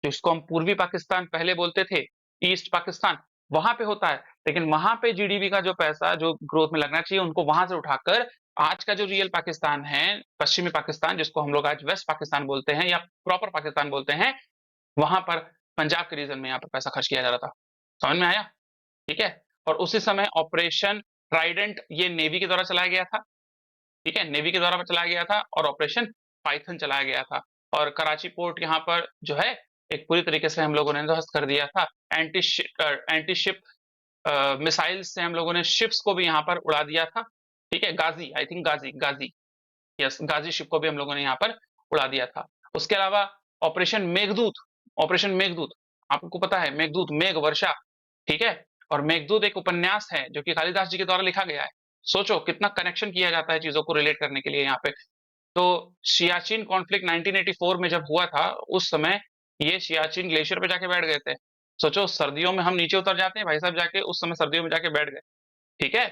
जिसको हम पूर्वी पाकिस्तान पहले बोलते थे, ईस्ट पाकिस्तान, वहां पे होता है। लेकिन वहां पे जीडीपी का जो पैसा जो ग्रोथ में लगना चाहिए, उनको वहां से उठाकर आज का जो रियल पाकिस्तान है, पश्चिमी पाकिस्तान, जिसको हम लोग आज वेस्ट पाकिस्तान बोलते हैं या प्रॉपर पाकिस्तान बोलते हैं, वहां पर पंजाब के रीजन में यहाँ पर पैसा खर्च किया जा रहा था। समझ में आया? ठीक है। और उसी समय ऑपरेशन ट्राइडेंट ये नेवी के द्वारा चलाया गया था। ठीक है, नेवी के द्वारा चलाया गया था। और ऑपरेशन पाइथन चलाया गया था। और कराची पोर्ट यहाँ पर जो है एक पूरी तरीके से हम लोगों ने ध्वस्त कर दिया था। एंटी शिप मिसाइल से हम लोगों ने शिप्स को भी यहाँ पर उड़ा दिया था। ठीक है, Ghazi, I think Ghazi Ghazi, yes, Ghazi ship को भी हम लोगों ने यहाँ पर उड़ा दिया था। उसके अलावा ऑपरेशन मेघदूत, ऑपरेशन मेघदूत, आपको पता है मेघदूत, मेघ वर्षा। ठीक है, और मेघदूत एक उपन्यास है जो कि कालिदास जी के द्वारा लिखा गया है। सोचो कितना कनेक्शन किया जाता है चीजों को रिलेट करने के लिए यहाँ पे। तो सियाचिन कॉन्फ्लिक्ट 1984 में जब हुआ था, उस समय ये सियाचिन ग्लेशियर पे जाके बैठ गए थे। सोचो सर्दियों में हम नीचे उतर जाते हैं भाई साहब जाके, उस समय सर्दियों में जाके बैठ गए। ठीक है,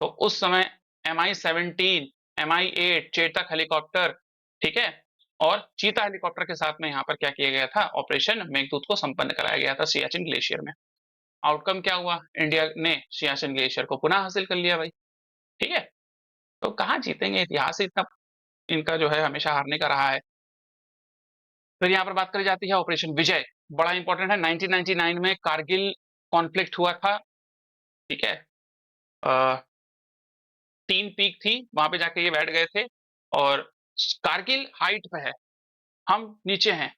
तो उस समय MI-17, MI-8 चेतक हेलीकॉप्टर, ठीक है, और चीता हेलीकॉप्टर के साथ में यहाँ पर क्या किया गया था, ऑपरेशन मेघदूत को संपन्न कराया गया था सियाचिन ग्लेशियर में। आउटकम क्या हुआ, इंडिया ने सियाचिन ग्लेशियर को पुनः हासिल कर लिया भाई। ठीक है, तो कहाँ जीतेंगे, इतिहास इतना इनका जो है हमेशा हारने का रहा है। फिर यहाँ पर बात करी जाती है ऑपरेशन विजय, बड़ा इंपॉर्टेंट है। 1999 में कारगिल कॉन्फ्लिक्ट हुआ था। ठीक है, तीन पीक थी, वहां पे जाके ये बैठ गए थे। और कारगिल हाइट पे है, हम नीचे हैं,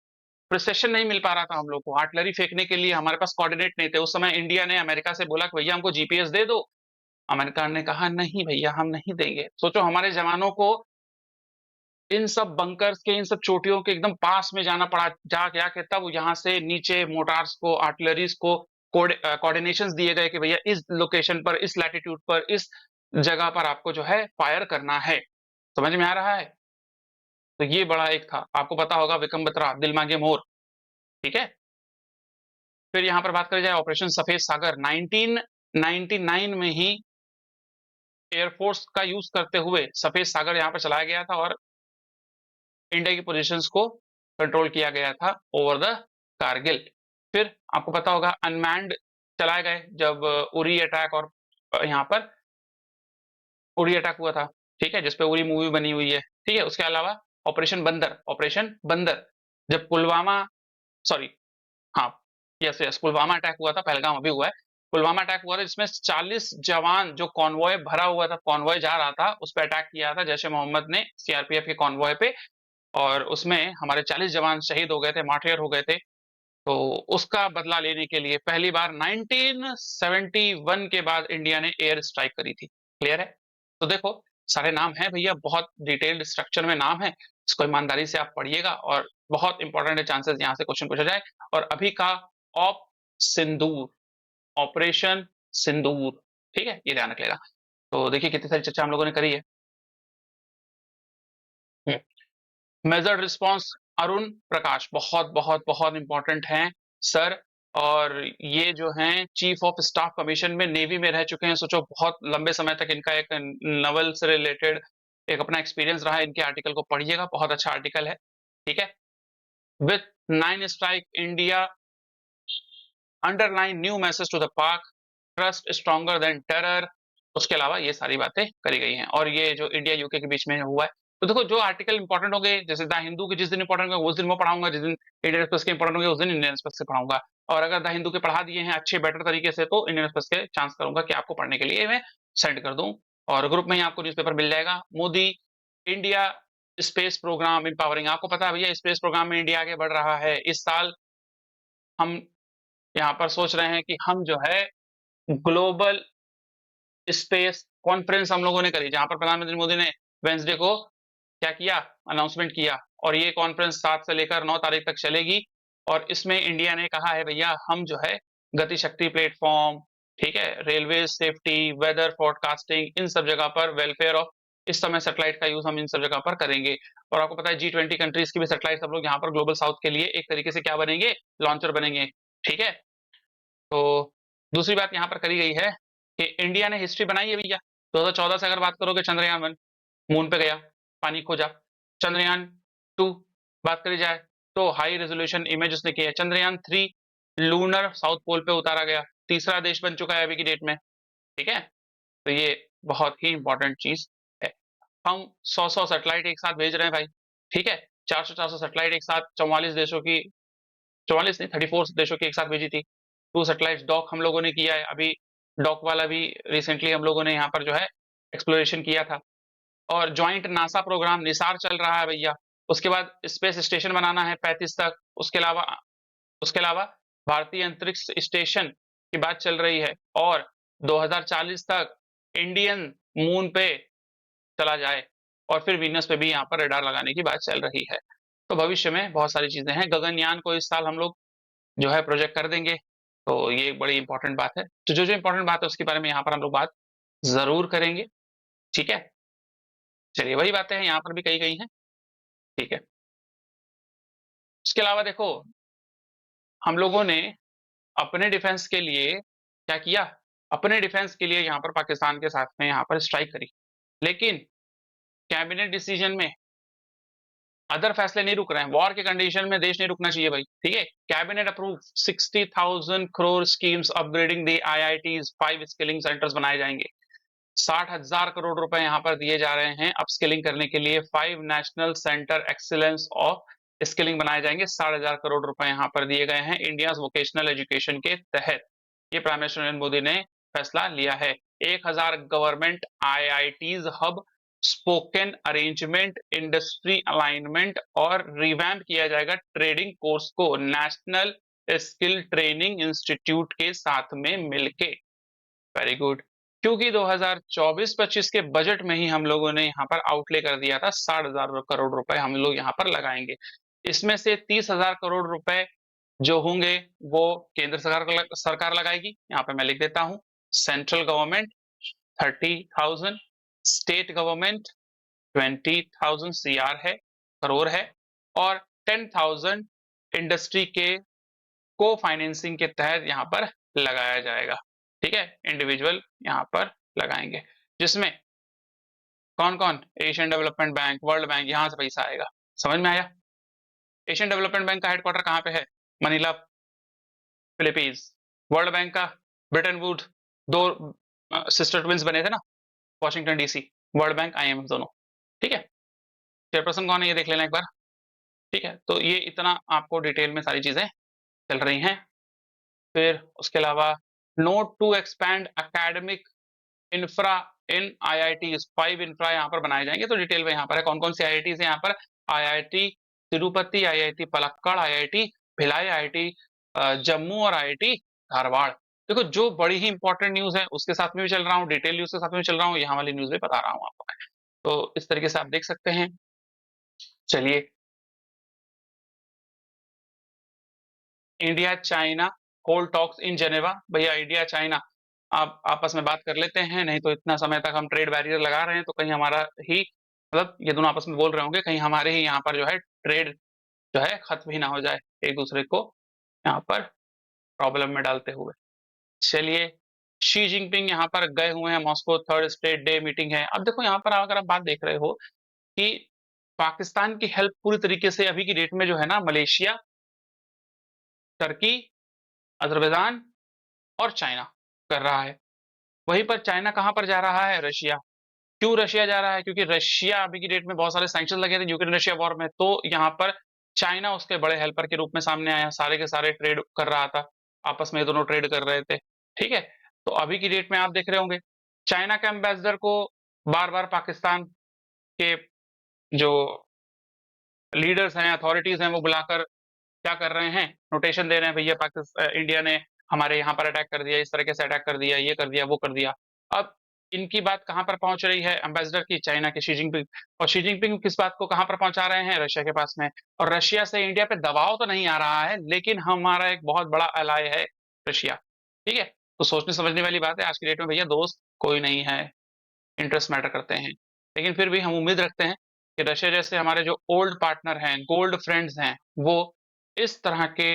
प्रिसेशन नहीं मिल पा रहा था हम लोग को, आर्टिलरी फेंकने के लिए हमारे पास कोऑर्डिनेट नहीं थे। उस समय इंडिया ने अमेरिका से बोला कि भैया हमको जीपीएस दे दो। अमेरिका ने कहा नहीं भैया हम नहीं देंगे। सोचो हमारे जवानों को इन सब बंकर्स के, इन सब चोटियों के एकदम पास में जाना पड़ा, जा जाके तब यहाँ से नीचे मोटार्स को, आर्टिलरीज को कोऑर्डिनेशंस दिए गए कि भैया इस लोकेशन पर, इस लैटिट्यूड पर, इस जगह पर आपको जो है फायर करना है। समझ में आ रहा है? तो ये बड़ा एक था, आपको पता होगा विक्रम बत्रा, दिल मांगे मोर। ठीक है, फिर यहाँ पर बात करी जाए ऑपरेशन सफेद सागर, 1999 में ही एयरफोर्स का यूज करते हुए सफेद सागर यहाँ पर चलाया गया था और इंडिया की पोजीशंस को कंट्रोल किया गया था ओवर द कारगिल। फिर आपको पता होगा अनमैन्ड चलाए गए, जब उरी अटैक, और यहाँ पर उरी अटैक हुआ था। ठीक है, जिसपे उरी मूवी बनी हुई है। ठीक है, उसके अलावा ऑपरेशन बंदर, ऑपरेशन बंदर, जब पुलवामा, सॉरी, हाँ, यस यस, पुलवामा अटैक हुआ था, पहलगाम अभी हुआ है। पुलवामा अटैक हुआ था जिसमें 40 जवान, जो कॉन्वॉय भरा हुआ था, कॉन्वॉय जा रहा था, उस पर अटैक किया था जैश ए मोहम्मद ने सीआरपीएफ के कॉन्वॉय पे। और उसमें हमारे 40 जवान शहीद हो गए थे, मार्टियर हो गए थे। तो उसका बदला लेने के लिए पहली बार 1971 के बाद इंडिया ने एयर स्ट्राइक करी थी। क्लियर है? तो देखो सारे नाम हैं भैया, बहुत डिटेल्ड स्ट्रक्चर में नाम है, इसको ईमानदारी से आप पढ़िएगा और बहुत इंपॉर्टेंट है, चांसेस यहाँ से क्वेश्चन पूछा जाए। और अभी का ऑप सिंदूर, ऑपरेशन सिंदूर, ठीक है, ये ध्यान रख लेगा। तो देखिए कितनी सारी चर्चा हम लोगों ने करी है। मेजर रिस्पॉन्स, अरुण प्रकाश, बहुत बहुत बहुत इंपॉर्टेंट हैं सर। और ये जो हैं चीफ ऑफ स्टाफ कमीशन में, नेवी में रह चुके हैं। सोचो बहुत लंबे समय तक इनका एक नवल से रिलेटेड एक अपना एक्सपीरियंस रहा है। इनके आर्टिकल को पढ़िएगा, बहुत अच्छा आर्टिकल है। ठीक है, with 9 strike India underline new message to the Pak, trust stronger than terror. उसके अलावा ये सारी बातें करी गई हैं और ये जो इंडिया यूके के बीच में हुआ है। तो देखो जो आर्टिकल इंपॉर्टेंट होंगे, जैसे द हिंदू के जिस दिन इंपॉर्टेंट होंगे उस दिन वो पढ़ाऊंगा, जिस दिन इंडियन एक्सप्रेस के इंपॉर्टेंट होंगे उस दिन इंडियन एक्सप्रेस से पढ़ाऊंगा। और अगर द हिंदू के पढ़ा दिए हैं अच्छे बेटर तरीके से, तो इंडियन एक्सप्रेस के चांस करूंगा कि आपको पढ़ने के लिए मैं सेंड कर दूं। और ग्रुप में ही आपको न्यूज़पेपर मिल जाएगा। Modi India space programme empowering, आपको पता है भैया स्पेस प्रोग्राम में इंडिया आगे बढ़ रहा है। इस साल हम यहाँ पर सोच रहे हैं कि हम जो है ग्लोबल स्पेस कॉन्फ्रेंस हम लोगों ने करी, जहां पर प्रधानमंत्री मोदी ने वेंसडे को क्या किया, अनाउंसमेंट किया। और ये कॉन्फ्रेंस 7 से लेकर 9 तारीख तक चलेगी। और इसमें इंडिया ने कहा है भैया हम जो है गति शक्ति प्लेटफॉर्म, ठीक है, रेलवे सेफ्टी, वेदर फोरकास्टिंग, इन सब जगह पर वेलफेयर ऑफ, इस समय सैटेलाइट का यूज हम इन सब जगह पर करेंगे। और आपको पता है G20 कंट्रीज की भी सैटेलाइट हम लोग यहाँ पर ग्लोबल साउथ के लिए एक तरीके से क्या बनेंगे, लॉन्चर बनेंगे। ठीक है। तो दूसरी बात यहाँ पर करी गई है कि इंडिया ने हिस्ट्री बनाई है भैया। 2014 से अगर बात करोगे, चंद्रयान 1 मून पे गया, पानी खोजा। चंद्रयान 2 बात करी जाए तो हाई रेजोल्यूशन इमेज उसने किया है। चंद्रयान 3 लूनर साउथ पोल पे उतारा गया, तीसरा देश बन चुका है अभी की डेट में। ठीक है, तो ये बहुत ही इंपॉर्टेंट चीज है। हम 100 सैटेलाइट एक साथ भेज रहे हैं भाई। ठीक है, 400 सैटेलाइट एक साथ 44 देशों की, 44 नहीं 34 देशों की एक साथ भेजी थी। 2 सैटेलाइट डॉक हम लोगों ने किया है अभी। डॉक वाला भी रिसेंटली हम लोगों ने यहाँ पर जो है एक्सप्लोरेशन किया था। और ज्वाइंट नासा प्रोग्राम निसार चल रहा है भैया। उसके बाद स्पेस स्टेशन बनाना है 35 तक। उसके अलावा भारतीय अंतरिक्ष स्टेशन की बात चल रही है। और 2040 तक इंडियन मून पे चला जाए, और फिर वीनस पे भी यहाँ पर रडार लगाने की बात चल रही है। तो भविष्य में बहुत सारी चीजें हैं। गगनयान को इस साल हम लोग जो है प्रोजेक्ट कर देंगे। तो ये एक बड़ी इंपॉर्टेंट बात है। तो जो जो इंपॉर्टेंट बात है उसके बारे में यहाँ पर हम लोग बात जरूर करेंगे। ठीक है, चलिए वही बातें हैं यहाँ पर भी कही गई हैं। ठीक है, उसके अलावा देखो, हम लोगों ने अपने डिफेंस के लिए क्या किया, अपने डिफेंस के लिए यहाँ पर पाकिस्तान के साथ में यहाँ पर स्ट्राइक करी। लेकिन कैबिनेट डिसीजन में अदर फैसले नहीं रुक रहे हैं। वॉर के कंडीशन में देश नहीं रुकना चाहिए भाई। ठीक है, cabinet approve 60,000 crore schemes upgrading the IITs, 5 skilling centres बनाए जाएंगे। 60,000 करोड़ रुपए यहाँ पर दिए जा रहे हैं अपस्किलिंग करने के लिए। 5 national centre excellence of skilling बनाए जाएंगे। 60,000 करोड़ रुपए यहाँ पर दिए गए हैं इंडिया वोकेशनल एजुकेशन के तहत। ये प्राइम मिनिस्टर नरेंद्र मोदी ने फैसला लिया है। 1,000 government IITs hub, spoken arrangement, industry alignment और रिवैम्प किया जाएगा ट्रेडिंग कोर्स को नेशनल स्किल ट्रेनिंग इंस्टीट्यूट के साथ में मिलके। Very good. क्योंकि 2024-25 के बजट में ही हम लोगों ने यहाँ पर आउटले कर दिया था 60,000 करोड़ रुपए हम लोग यहाँ पर लगाएंगे। इसमें से 30,000 करोड़ रुपए जो होंगे वो केंद्र सरकार लगाएगी। यहाँ पे मैं लिख देता हूँ, central government 30,000, state government 20,000 CR है, करोड़ है, और 10,000 इंडस्ट्री के को फाइनेंसिंग के तहत यहाँ पर लगाया जाएगा। ठीक है, इंडिविजुअल यहाँ पर लगाएंगे, जिसमें कौन कौन, Asian development bank, world bank, यहाँ से पैसा आएगा। समझ में आया? एशियन डेवलपमेंट बैंक का हेडक्वार्टर कहाँ पे है? Manila, Philippines. वर्ल्ड बैंक का ब्रिटेन वुड, दो सिस्टर ट्विंस बने थे ना, Washington DC. World bank, IMF दोनों। ठीक है, चेयरपर्सन कौन है ये देख लेना एक बार। ठीक है, तो ये इतना आपको डिटेल में सारी चीजें चल रही हैं। फिर उसके अलावा note to expand academic infra in IIT, 5 infra यहाँ पर बनाए जाएंगे। तो डिटेल में यहाँ पर है कौन कौन सी आईआईटी है यहाँ पर। IIT Tirupati, IIT Palakkad, IIT Bhilai, IIT Jammu और आईआईटी धारवाड़। देखो, जो बड़ी ही इंपॉर्टेंट न्यूज है उसके साथ में भी चल रहा हूँ, डिटेल न्यूज के साथ में भी चल रहा हूँ, यहाँ वाली न्यूज भी बता रहा हूँ आपको। तो इस तरीके से आप देख सकते हैं। चलिए, India China hold talks in Geneva. भैया इंडिया चाइना आप आपस में बात कर लेते हैं, नहीं तो इतना समय तक हम ट्रेड बैरियर लगा रहे हैं तो कहीं हमारा ही, मतलब ये दोनों आपस में बोल रहे होंगे, कहीं हमारे ही यहाँ पर जो है ट्रेड जो है खत्म ही ना हो जाए एक दूसरे को यहाँ पर प्रॉब्लम में डालते हुए। चलिए, शी जिनपिंग यहाँ पर गए हुए हैं Moscow, third state day meeting है। अब देखो यहाँ पर अगर आप बात देख रहे हो कि पाकिस्तान की हेल्प पूरी तरीके से अभी की डेट में जो है ना, मलेशिया, टर्की, अजरबैजान और चाइना कर रहा है। वहीं पर चाइना कहां पर जा रहा है? रशिया। क्यों रशिया जा रहा है? क्योंकि रशिया अभी की डेट में बहुत सारे सैंक्शन लगे थे यूक्रेन रशिया वॉर में, तो यहाँ पर चाइना उसके बड़े हेल्पर के रूप में सामने आया, सारे के सारे ट्रेड कर रहा था, आपस में दोनों ट्रेड कर रहे थे। ठीक है, तो अभी की डेट में आप देख रहे होंगे चाइना के एम्बेसडर को बार बार पाकिस्तान के जो लीडर्स हैं, अथॉरिटीज हैं, वो बुलाकर क्या कर रहे हैं, नोटेशन दे रहे हैं, भैया पाकिस्तान इंडिया ने हमारे यहाँ पर अटैक कर दिया, इस तरीके से अटैक कर दिया, ये कर दिया, वो कर दिया। अब इनकी बात कहाँ पर पहुंच रही है एम्बेसडर की? चाइना के शी जिनपिंग। और शी जिनपिंग किस बात को कहाँ पर पहुंचा रहे हैं? रशिया के पास में। और रशिया से इंडिया पे दबाव तो नहीं आ रहा है, लेकिन हमारा एक बहुत बड़ा अलाय है रशिया। ठीक है, तो सोचने समझने वाली बात है। आज की डेट में भैया दोस्त कोई नहीं है, इंटरेस्ट मैटर करते हैं। लेकिन फिर भी हम उम्मीद रखते हैं कि रशिया जैसे हमारे जो ओल्ड पार्टनर हैं, गोल्ड फ्रेंड्स हैं, वो इस तरह के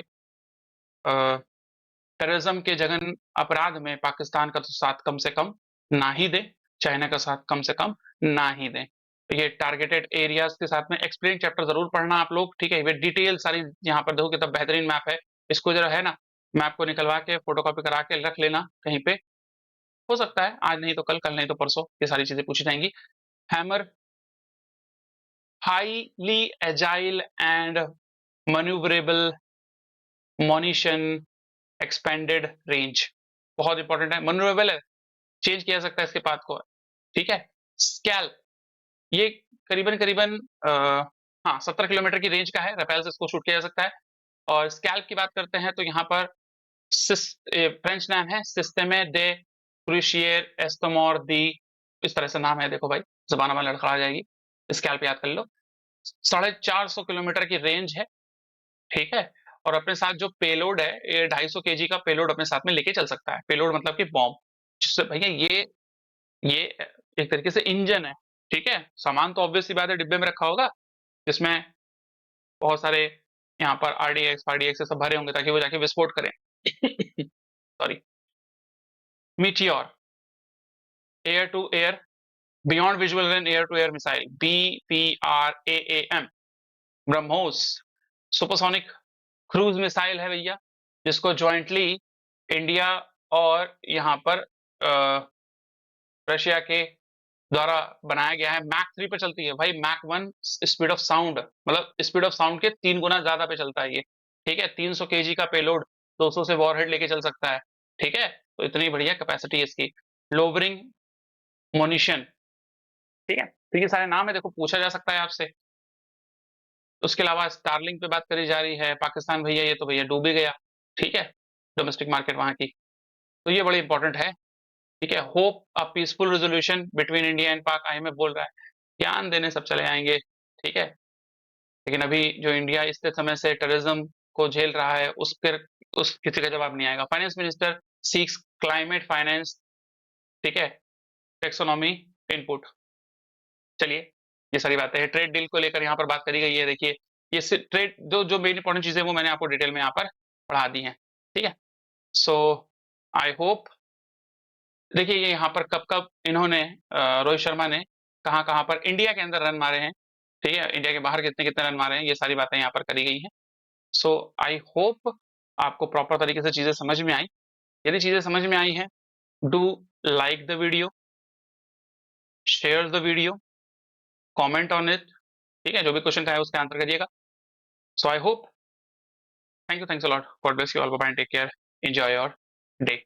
टेररिज्म के जघन्य अपराध में पाकिस्तान का तो साथ कम से कम ना ही दे, चाइना का साथ कम से कम ना ही दें। तो ये टारगेटेड एरियाज के साथ में एक्सप्लेन चैप्टर जरूर पढ़ना आप लोग, ठीक है। ये डिटेल सारी यहाँ पर देखो कितना बेहतरीन मैप है। इसको जरा है ना, मैप को निकलवा के फोटोकॉपी करा के रख लेना कहीं पे। हो सकता है आज नहीं तो कल, कल नहीं तो परसों ये सारी चीजें पूछी जाएंगी। Hammer, highly agile and manoeuvrable munition expanded range, बहुत इंपॉर्टेंट है। मैन्यूवरेबल है, चेंज किया जा सकता है इसके पाथ को, ठीक है। स्कैल्प, ये करीबन करीबन हाँ 17 किलोमीटर की रेंज का है, रफेल से इसको शूट किया जा सकता है। और स्कैल्प की बात करते हैं तो यहाँ पर फ्रेंच नाम है सिस्टेमे दे क्रूशियर एस्टोमोर दी, इस तरह से नाम है, देखो भाई जबान में लड़खड़ा जाएगी, स्कैल्प याद कर लो। 450 किलोमीटर की रेंज है, ठीक है। और अपने साथ जो पेलोड है, ये 250 केजी का पेलोड अपने साथ में लेके चल सकता है। पेलोड मतलब कि बॉम्ब, जिससे भैया ये एक तरीके से इंजन है, ठीक है। सामान तो ऑब्वियस सी बात है डिब्बे में रखा होगा, जिसमें बहुत सारे यहाँ पर आरडीएक्स आरडीएक्स सब भरे होंगे ताकि वो जाके विस्फोट करें। Sorry. Meteor, air to air beyond visual range air to air missile, BPRAAM। BrahMos, supersonic cruise missile है भैया, जिसको ज्वाइंटली इंडिया और यहाँ पर रशिया के द्वारा बनाया गया है। मैक 3 पे चलती है भाई, मैक 1 स्पीड ऑफ साउंड, मतलब स्पीड ऑफ साउंड के 3 गुना ज्यादा पे चलता है ये, ठीक है। 300 केजी का पेलोड 200 से वॉरहेड लेके चल सकता है, ठीक है। तो इतनी बढ़िया कैपेसिटी है इसकी। लोबरिंग मोनिशन, ठीक है। तो ये सारे नाम है, देखो पूछा जा सकता है आपसे। उसके अलावा स्टारलिंक पे बात करी जा रही है, पाकिस्तान भैया ये तो भैया डूब ही गया, ठीक है, डोमेस्टिक मार्केट वहां की। तो ये बड़ी इंपॉर्टेंट है, ठीक है। Hope a peaceful resolution between India and पाक, आईएमएफ बोल रहा है ज्ञान देने सब चले आएंगे, ठीक है। लेकिन अभी जो इंडिया इस समय से टेररिज्म को झेल रहा है उस किसी का जवाब नहीं आएगा। Finance minister seeks climate finance, ठीक है, टेक्सोनॉमी इनपुट। चलिए, ये सारी बातें हैं ट्रेड डील को लेकर यहाँ पर बात करी गई है। देखिए ये ट्रेड जो मेन इंपॉर्टेंट चीजें वो मैंने आपको डिटेल में यहाँ पर पढ़ा दी हैं, ठीक है। सो आई होप, देखिए ये यहाँ पर कब कब इन्होंने रोहित शर्मा ने कहाँ कहाँ पर इंडिया के अंदर रन मारे हैं, ठीक है, इंडिया के बाहर कितने कितने रन मारे हैं, ये सारी बातें यहाँ पर करी गई हैं। सो आई होप आपको प्रॉपर तरीके से चीजें समझ में आई। यदि चीजें समझ में आई हैं, do like the video, share the video, comment on it, ठीक है। जो भी क्वेश्चन का है उसका आंसर करिएगा। So I hope, thank you, thanks a lot, God bless you all, bye bye, take care, enjoy your day.